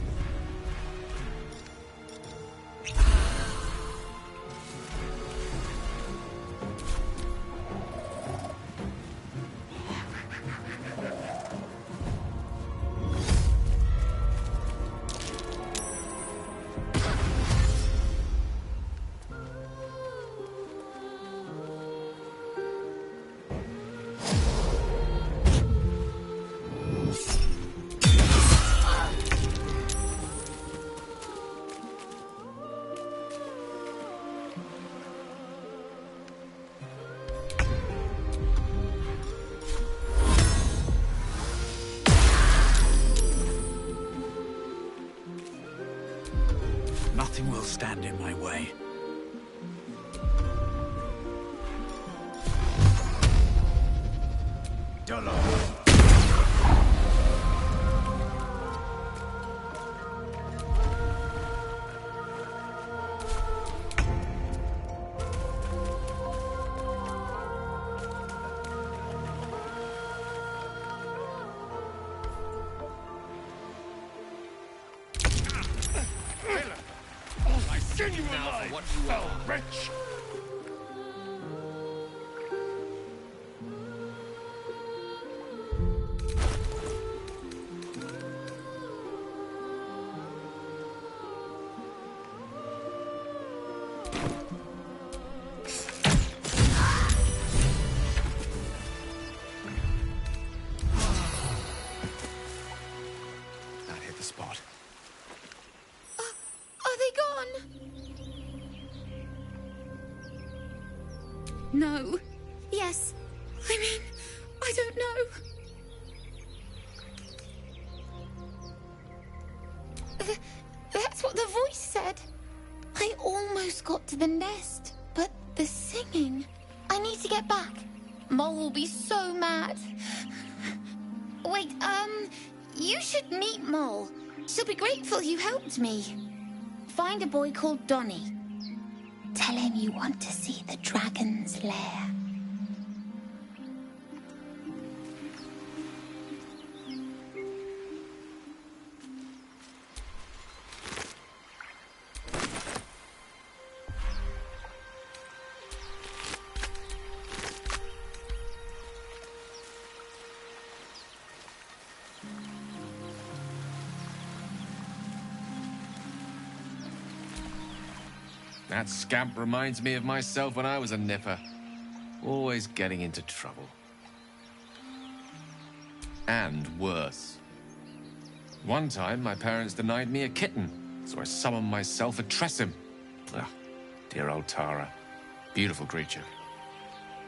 Nothing will stand in my way. I skin you alive, what you fell are. wretch! That hit the spot. Are they gone? No. Yes. I mean, I don't know. That's what the voice said. I almost got to the nest, but the singing. I need to get back. Mole will be so mad. Wait, you should meet Mole. She'll be grateful you helped me. Find a boy called Donny. Tell him you want to see the dragon's lair. That scamp reminds me of myself when I was a nipper. Always getting into trouble. And worse. One time, my parents denied me a kitten, so I summoned myself a Tressim. Ah, dear old Tara. Beautiful creature.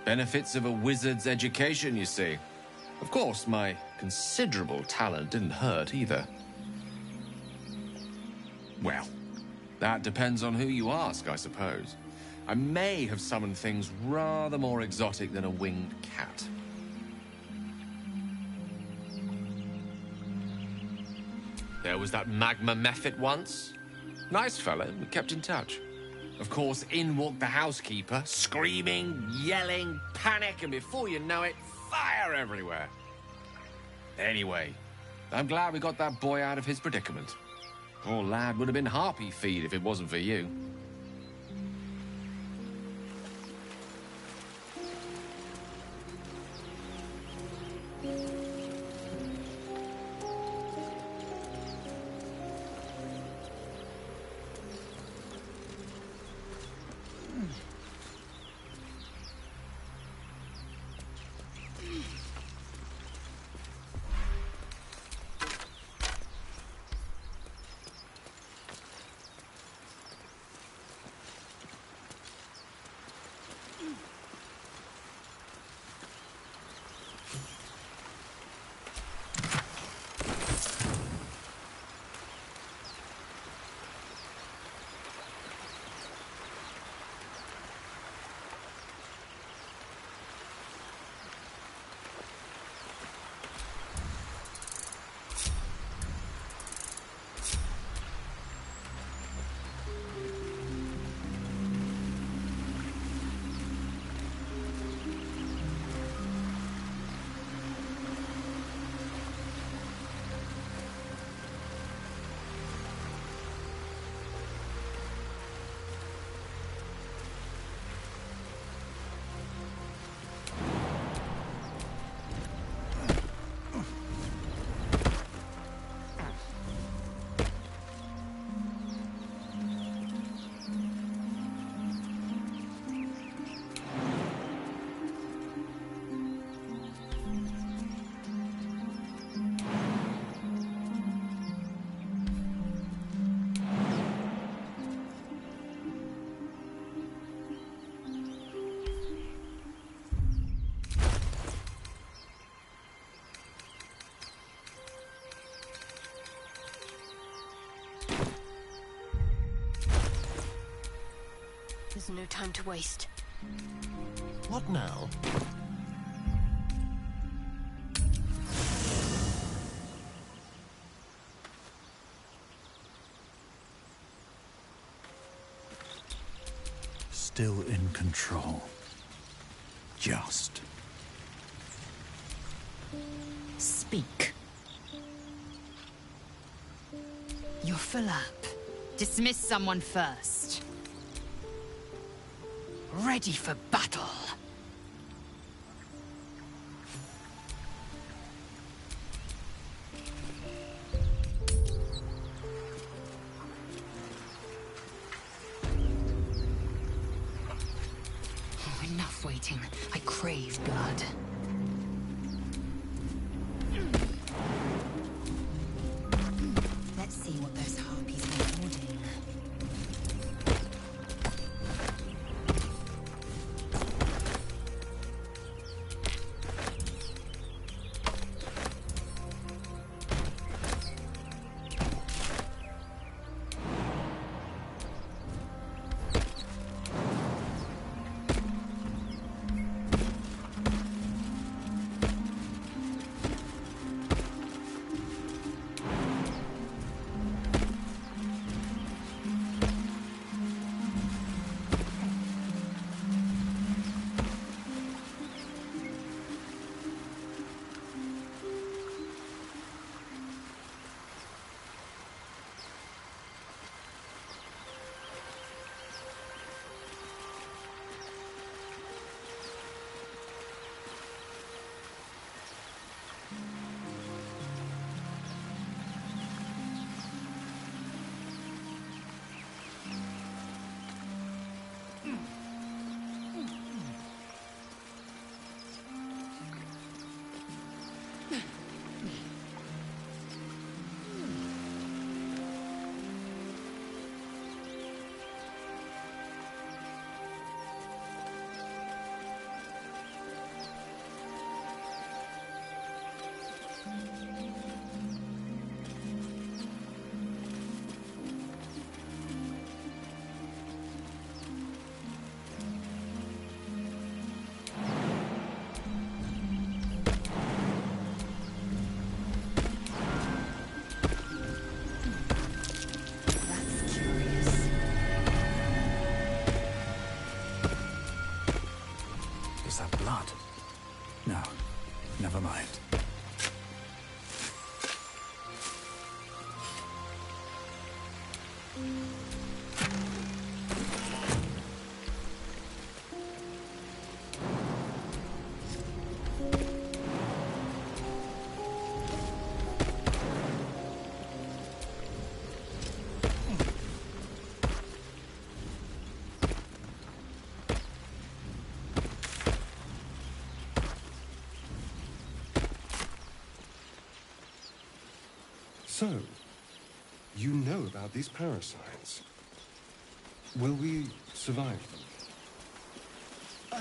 Benefits of a wizard's education, you see. Of course, my considerable talent didn't hurt either. Well, that depends on who you ask, I suppose. I may have summoned things rather more exotic than a winged cat. There was that magma mephit once. Nice fella, we kept in touch. Of course, in walked the housekeeper, screaming, yelling, panic, and before you know it, fire everywhere. Anyway, I'm glad we got that boy out of his predicament. Poor lad would have been harpy feed if it wasn't for you. There's no time to waste. What now? Still in control. Just. Speak. You're full up. Dismiss someone first. Ready for battle. Oh, enough waiting. I crave blood. Let's see what those harpies are holding. So, you know about these parasites. Will we survive them?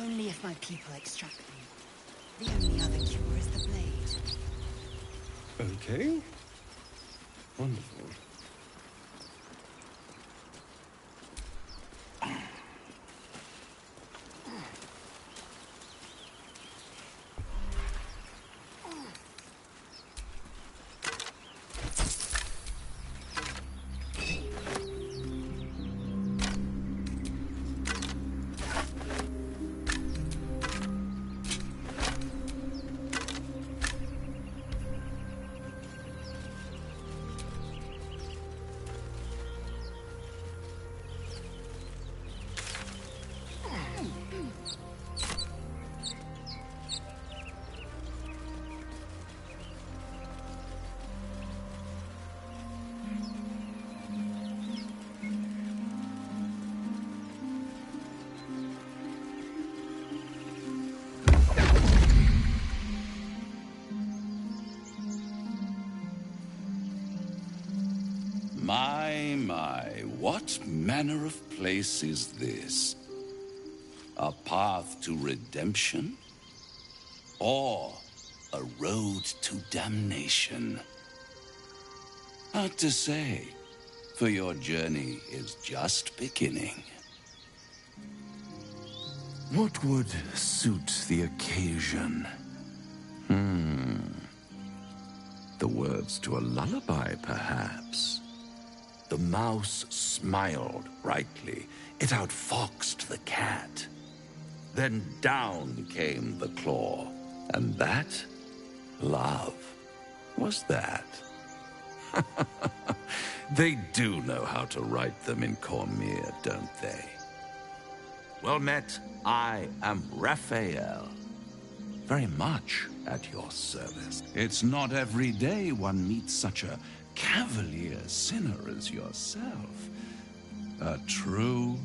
Only if my people extract them. The only other cure is the blade. Okay. Wonderful. My, what manner of place is this? A path to redemption? Or a road to damnation? Hard to say, for your journey is just beginning. What would suit the occasion? The words to a lullaby, perhaps. The mouse smiled brightly. It outfoxed the cat. Then down came the claw. And that, love, was that. They do know how to write them in Cormier, don't they? Well met, I am Raphael. Very much at your service. It's not every day one meets such a cavalier sinner as yourself. A true,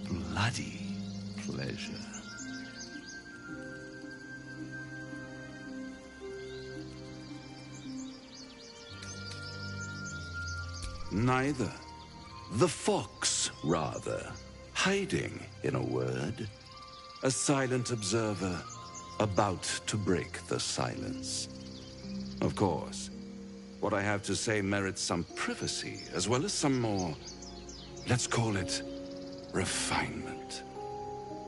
bloody pleasure. Neither. The fox, rather. Hiding, in a word. A silent observer, about to break the silence. Of course, what I have to say merits some privacy, as well as some more, let's call it, refinement.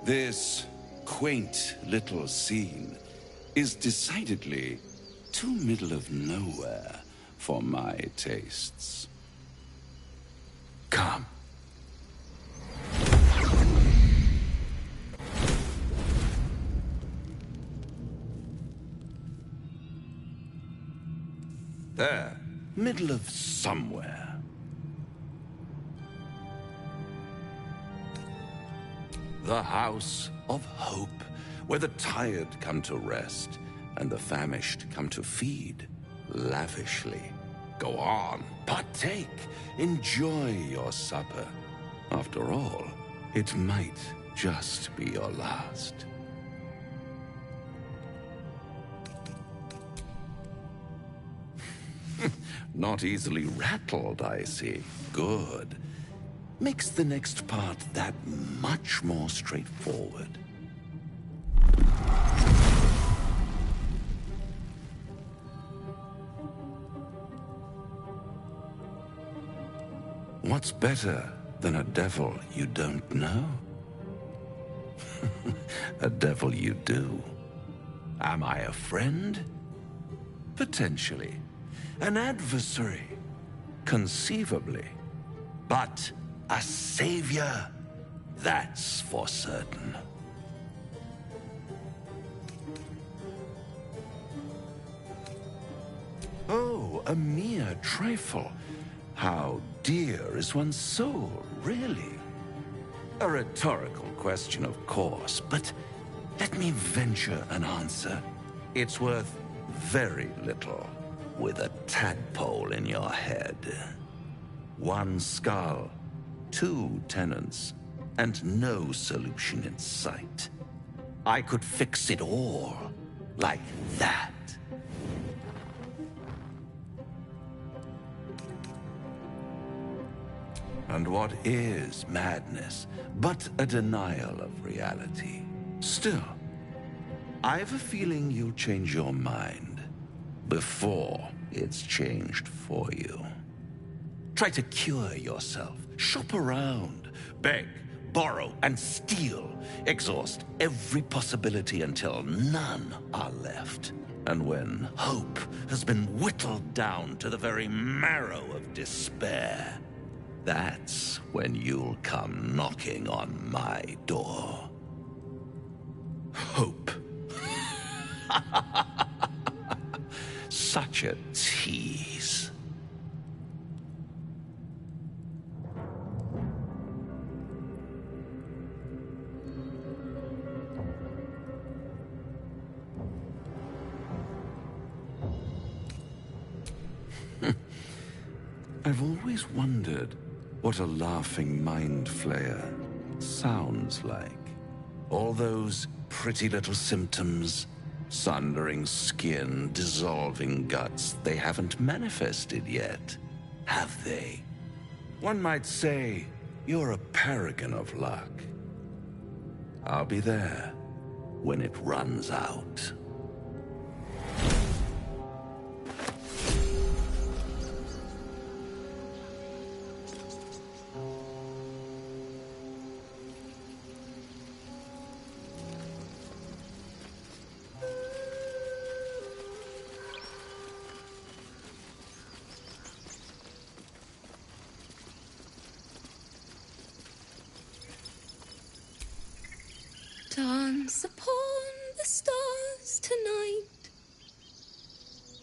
This quaint little scene is decidedly too middle of nowhere for my tastes. Come. There, middle of somewhere. The House of Hope, where the tired come to rest and the famished come to feed lavishly. Go on, partake, enjoy your supper. After all, it might just be your last. Not easily rattled, I see. Good. Makes the next part that much more straightforward. What's better than a devil you don't know? A devil you do. Am I a friend? Potentially. An adversary? Conceivably. But a savior? That's for certain. Oh, a mere trifle. How dear is one's soul, really? A rhetorical question, of course, but let me venture an answer. It's worth very little with a tadpole in your head. One skull, 2 tenants, and no solution in sight. I could fix it all like that. And what is madness but a denial of reality? Still, I've a feeling you'll change your mind before it's changed for you. Try to cure yourself. Shop around. Beg, borrow, and steal. Exhaust every possibility until none are left. And when hope has been whittled down to the very marrow of despair, that's when you'll come knocking on my door. Hope. Such a tease. I've always wondered what a laughing mind flayer sounds like. All those pretty little symptoms, sundering skin, dissolving guts, they haven't manifested yet, have they? One might say you're a paragon of luck. I'll be there when it runs out. Dance upon the stars tonight.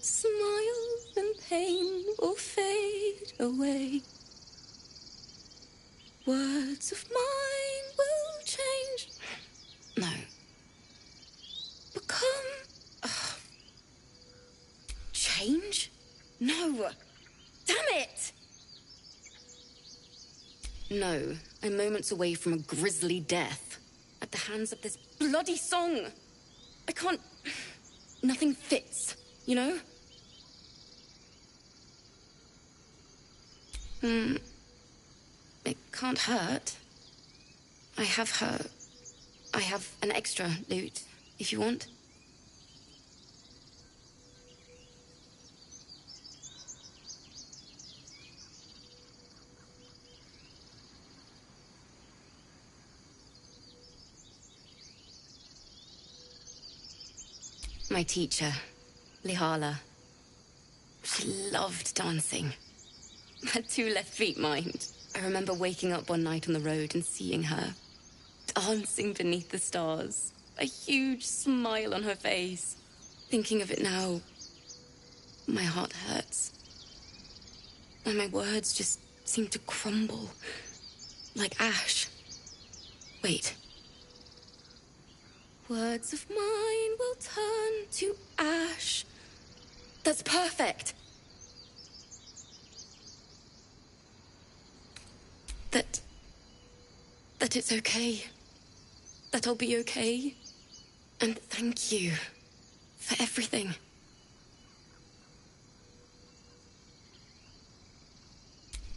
Smile and pain will fade away. Words of mine will change. No. Become. Change? No. Damn it! No, I'm moments away from a grisly death. At the hands of this bloody song. I can't... Nothing fits, you know? It can't hurt. I have an extra loot, if you want. My teacher, Lihala. She loved dancing. Had 2 left feet, mind. I remember waking up one night on the road and seeing her, dancing beneath the stars, a huge smile on her face. Thinking of it now, my heart hurts. And my words just seem to crumble, like ash. Wait. Words of mine will turn to ash. That's perfect. That it's okay. That I'll be okay. And thank you for everything.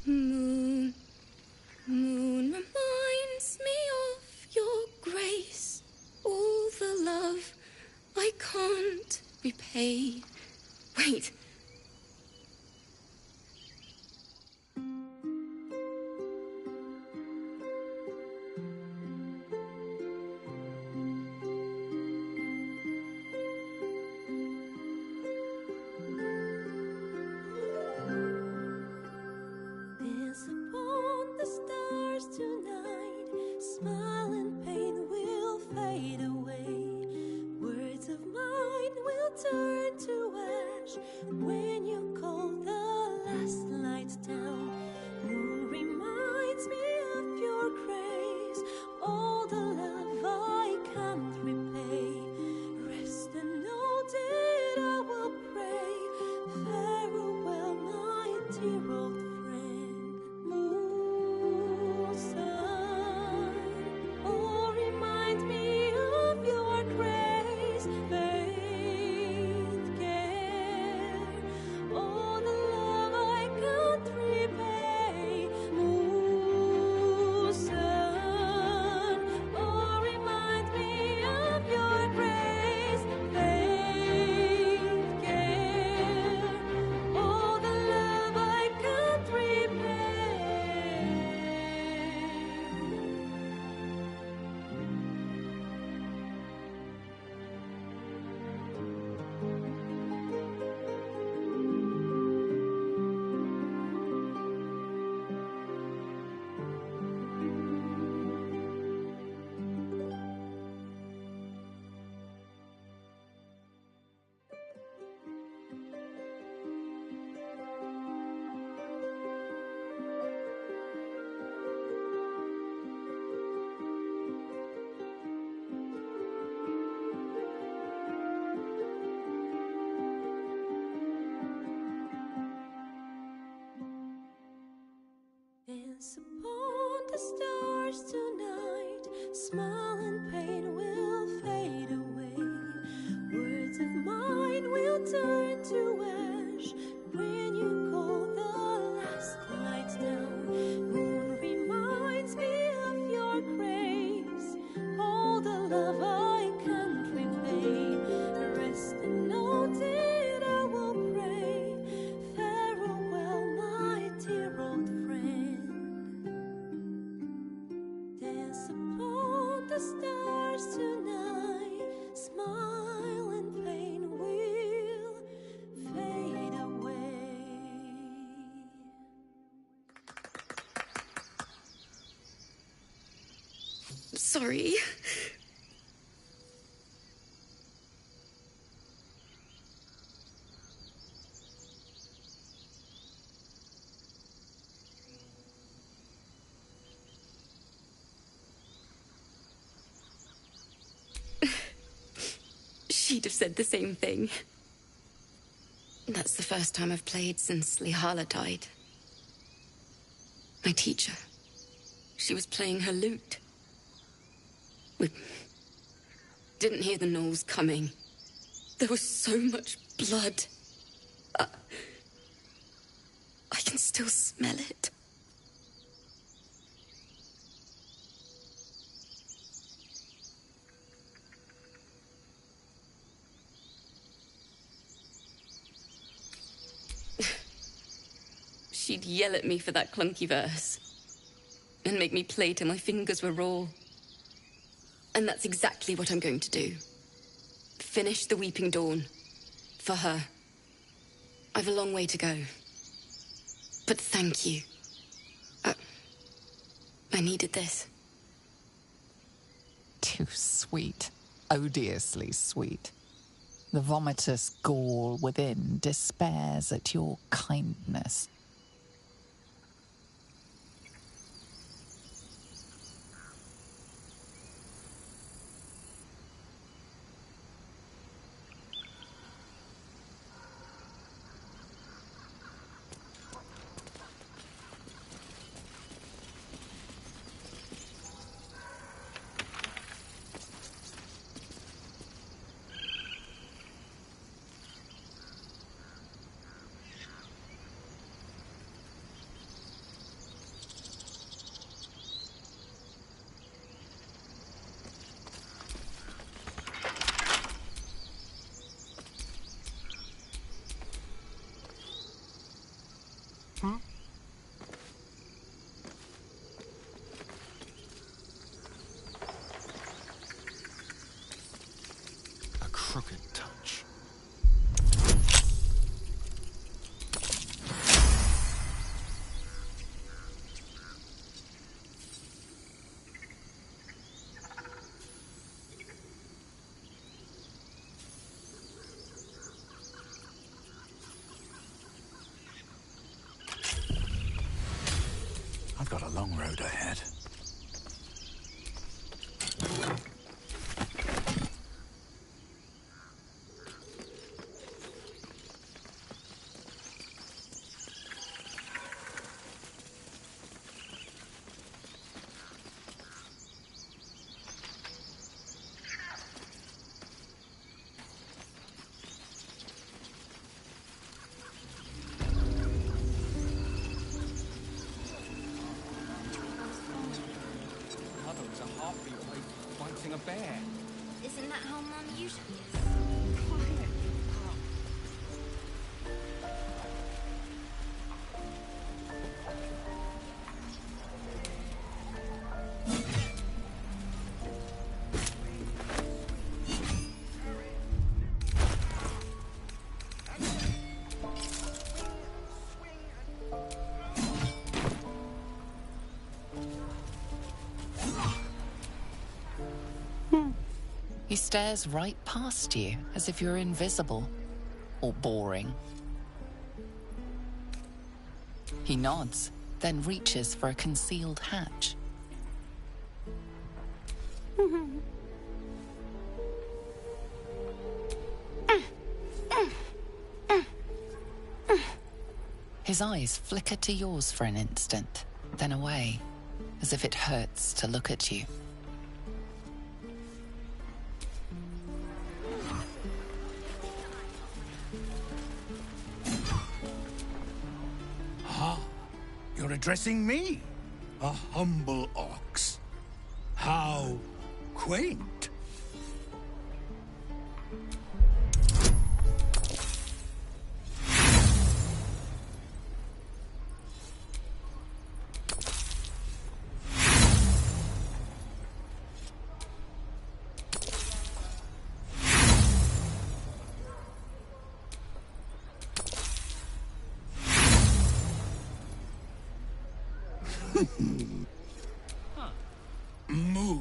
Moon, moon reminds me of your grace. All the love I can't repay. Wait. Dance upon the stars tonight. Smile and pain will fade away. Words of mine will turn to ash when you call the last light down. Moon reminds me of your grace. All the love I can't repay. Rest and know that I will pray. Farewell, my dear old friend. Moon, sun, oh, remind me of your grace. Faith, care, all the love I can't repay. Moon, stars tonight. Smile and pain will fade away. Words of mine will turn to ash when you call the last lights down. Moon reminds me of your grace. All the love I can't repay. Rest and noted I will pray. Farewell, my dear old friend. Dance upon the stars tonight. Smile and pain will fade away. Sorry. She'd have said the same thing. That's the first time I've played since Lihala died. My teacher. She was playing her lute. We didn't hear the gnolls coming. There was so much blood. I can still smell it. She'd yell at me for that clunky verse and make me play till my fingers were raw. And that's exactly what I'm going to do. Finish the Weeping Dawn. For her. I've a long way to go. But thank you. I needed this. Too sweet. Odiously sweet. The vomitous gall within despairs at your kindness. A crooked touch. I've got a long road ahead. A bear. Isn't that how Mum usually is? He stares right past you, as if you're invisible. Or boring. He nods, then reaches for a concealed hatch. His eyes flicker to yours for an instant, then away. as if it hurts to look at you. Ah, you're addressing me, a humble ox. How quaint. Moo.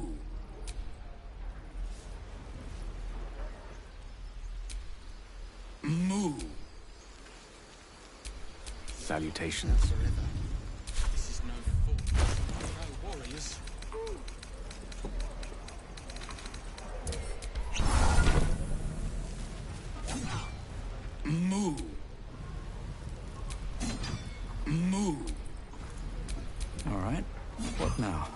Moo. Salutations. This is no fort. No warriors. Moo. Moo. All right. What now?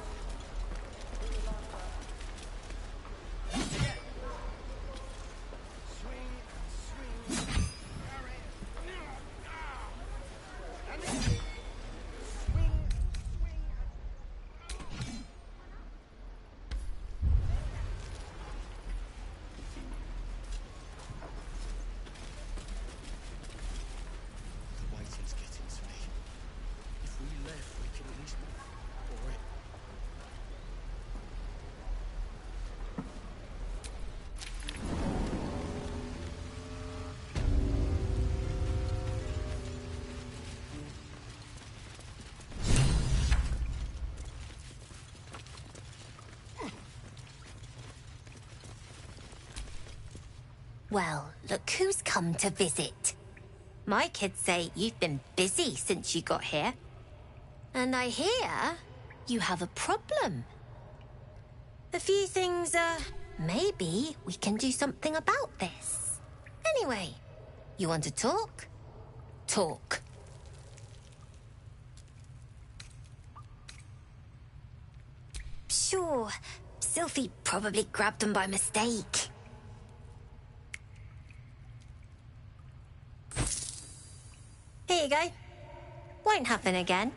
Waiting's getting to me. If we left, we could at least or it. Well, look who's come to visit. My kids say you've been busy since you got here. And I hear you have a problem. A few things, maybe we can do something about this. Anyway, you want to talk? Talk. Sure, Sylphie probably grabbed them by mistake. Here you go. Won't happen again.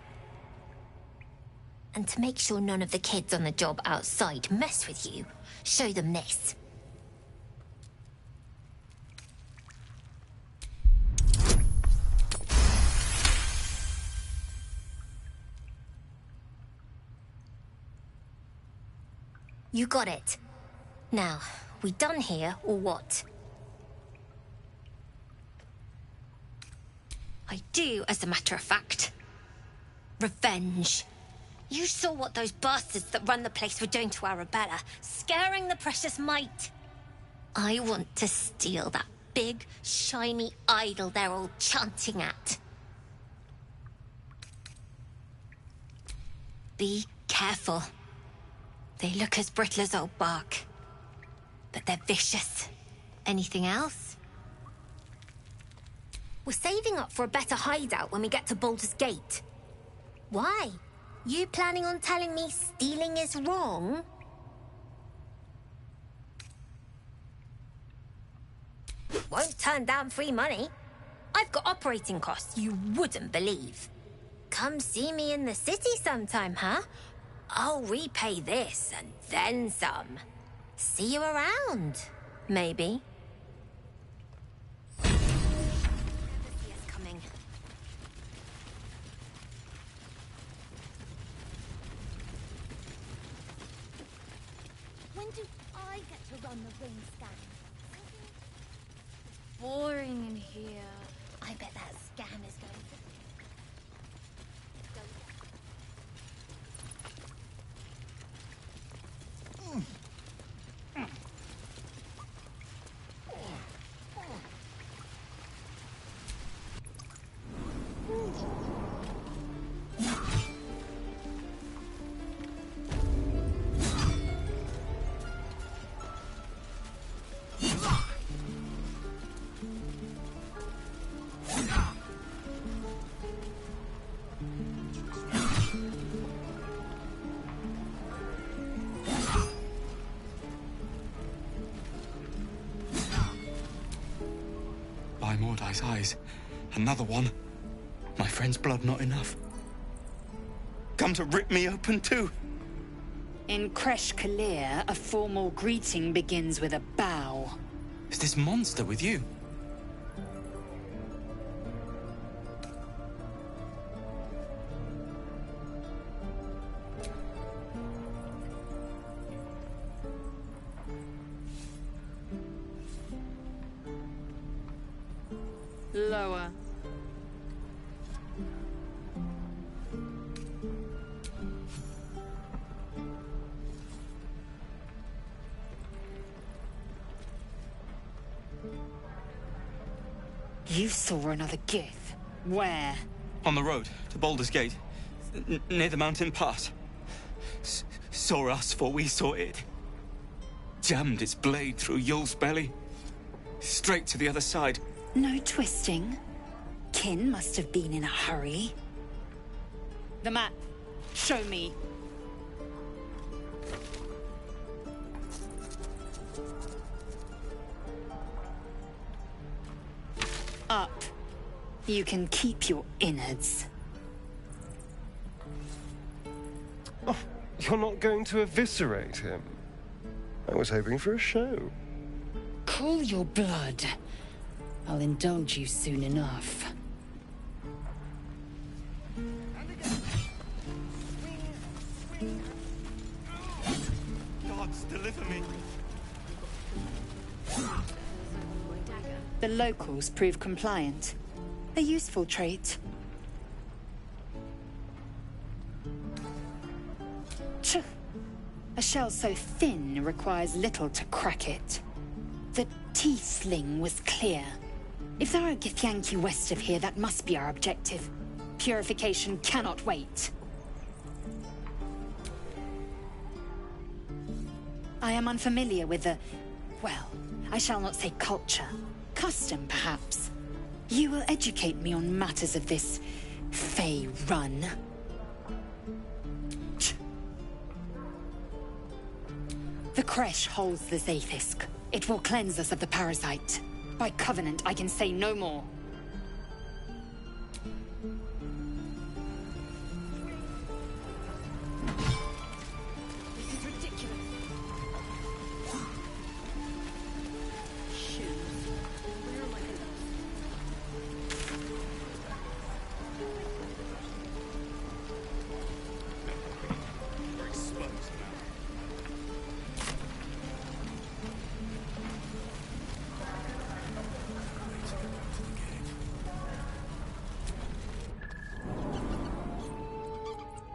And to make sure none of the kids on the job outside mess with you, show them this. You got it. Now, we done here or what? I do, as a matter of fact. Revenge. You saw what those bastards that run the place were doing to Arabella, scaring the precious mite. I want to steal that big, shiny idol they're all chanting at. Be careful. They look as brittle as old bark, but they're vicious. Anything else? We're saving up for a better hideout when we get to Baldur's Gate. Why? You planning on telling me stealing is wrong? Won't turn down free money. I've got operating costs you wouldn't believe. Come see me in the city sometime, huh? I'll repay this and then some. See you around, maybe. When do I get to run the ring scan? Boring in here. I bet that scan is going to... Mordai's eyes. Another one. My friend's blood not enough. Come to rip me open too. In Kresh Kalir, a formal greeting begins with a bow. Is this monster with you? Lower. You saw another gith. Where? On the road to Baldur's Gate, near the mountain pass. Saw us, for we saw it. Jammed its blade through Yul's belly. Straight to the other side. No twisting. Kin must have been in a hurry. The map. Show me. Up. You can keep your innards. Oh, you're not going to eviscerate him? I was hoping for a show. Cool your blood. I'll indulge you soon enough. Gods, deliver me. The locals prove compliant. A useful trait. Tch. A shell so thin requires little to crack it. The teeth sling was clear. If there are Githyanki west of here, that must be our objective. Purification cannot wait. I am unfamiliar with the... well, I shall not say culture. Custom, perhaps. You will educate me on matters of this... Fey run. The Kresh holds the Zaithisk. It will cleanse us of the parasite. By covenant, I can say no more. This is ridiculous. Shoes. Where am I going? We're exposed now.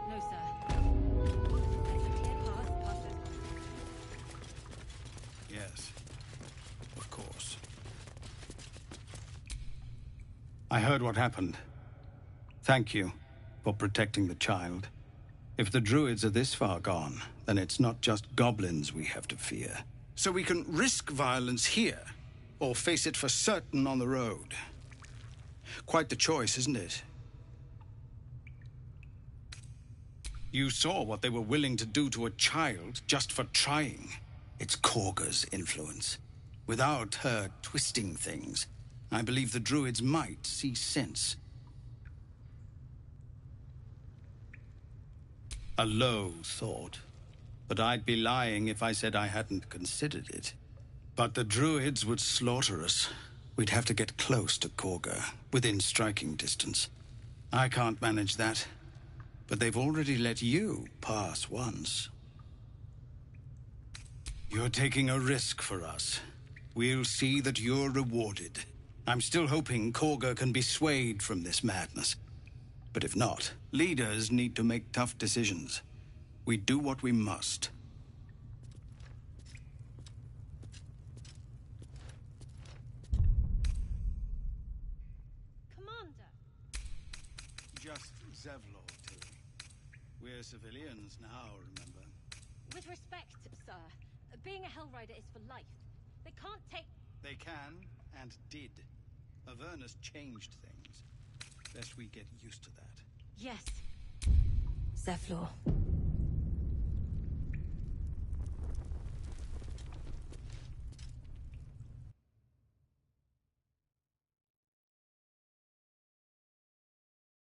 No, sir. Yes, of course. I heard what happened. Thank you for protecting the child. If the druids are this far gone, then it's not just goblins we have to fear. So we can risk violence here, or face it for certain on the road. Quite the choice, isn't it? You saw what they were willing to do to a child just for trying. It's Korga's influence. Without her twisting things, I believe the druids might see sense. A low thought, but I'd be lying if I said I hadn't considered it. But the druids would slaughter us. We'd have to get close to Korga, within striking distance. I can't manage that, but they've already let you pass once. You're taking a risk for us. We'll see that you're rewarded. I'm still hoping Korga can be swayed from this madness. But if not, leaders need to make tough decisions. We do what we must. Commander! Just Zevlor, Tilly. We're civilians now, remember? With respect, sir, being a Hellrider is for life. They can't take... They can, and did. Avernus changed things. Best we get used to that. Yes. Zevlor,